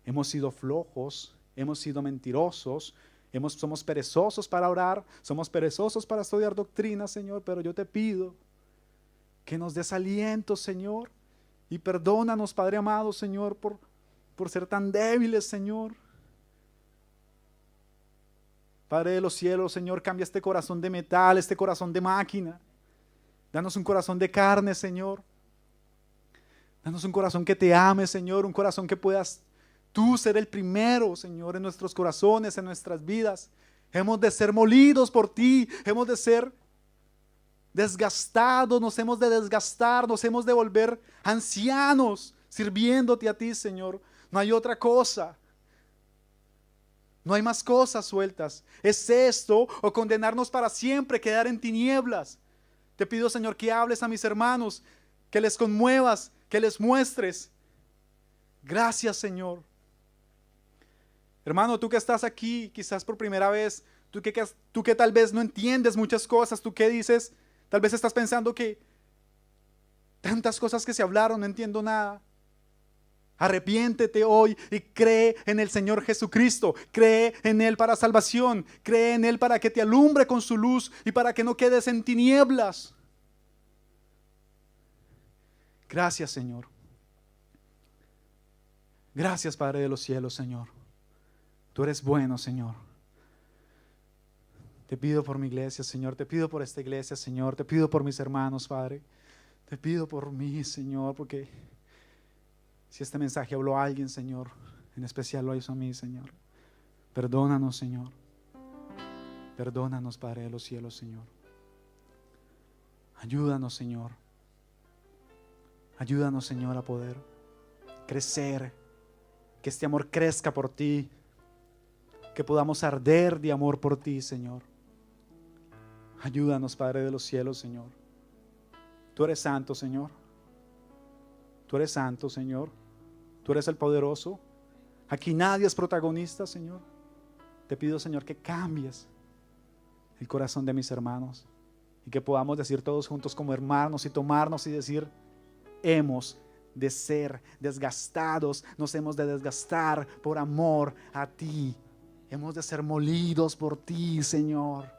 S1: hemos sido flojos, hemos sido mentirosos, somos perezosos para orar, somos perezosos para estudiar doctrina, Señor, pero yo te pido que nos des aliento, Señor, y perdónanos, Padre amado, Señor, por ser tan débiles, Señor. Padre de los cielos, Señor, cambia este corazón de metal, este corazón de máquina. Danos un corazón de carne, Señor. Danos un corazón que te ame, Señor, un corazón que puedas tú ser el primero, Señor, en nuestros corazones, en nuestras vidas. Hemos de ser molidos por ti, hemos de ser desgastados, nos hemos de desgastar, nos hemos de volver ancianos sirviéndote a ti, Señor. No hay otra cosa. No hay más cosas sueltas. ¿Es esto o condenarnos para siempre, quedar en tinieblas? Te pido, Señor, que hables a mis hermanos, que les conmuevas, que les muestres. Gracias, Señor. Hermano, tú que estás aquí, quizás por primera vez, tú que tal vez no entiendes muchas cosas, tú que dices, tal vez estás pensando que tantas cosas que se hablaron, no entiendo nada. Arrepiéntete hoy y cree en el Señor Jesucristo, cree en Él para salvación, cree en Él para que te alumbre con su luz y para que no quedes en tinieblas. Gracias, Señor. Gracias, Padre de los cielos, Señor. Tú eres bueno, Señor. Te pido por mi iglesia, Señor, te pido por esta iglesia, Señor, te pido por mis hermanos, Padre. Te pido por mí, Señor, porque si este mensaje habló a alguien, Señor, en especial lo hizo a mí, Señor. Perdónanos, Señor. Perdónanos, Padre de los cielos, Señor. Ayúdanos, Señor. Ayúdanos, Señor, a poder crecer. Que este amor crezca por ti. Que podamos arder de amor por ti, Señor. Ayúdanos, Padre de los cielos, Señor. Tú eres santo, Señor. Tú eres santo, Señor. Tú eres el poderoso. Aquí nadie es protagonista, Señor. Te pido, Señor, que cambies el corazón de mis hermanos y que podamos decir todos juntos como hermanos y tomarnos y decir, hemos de ser desgastados, nos hemos de desgastar por amor a ti. Hemos de ser molidos por ti, Señor.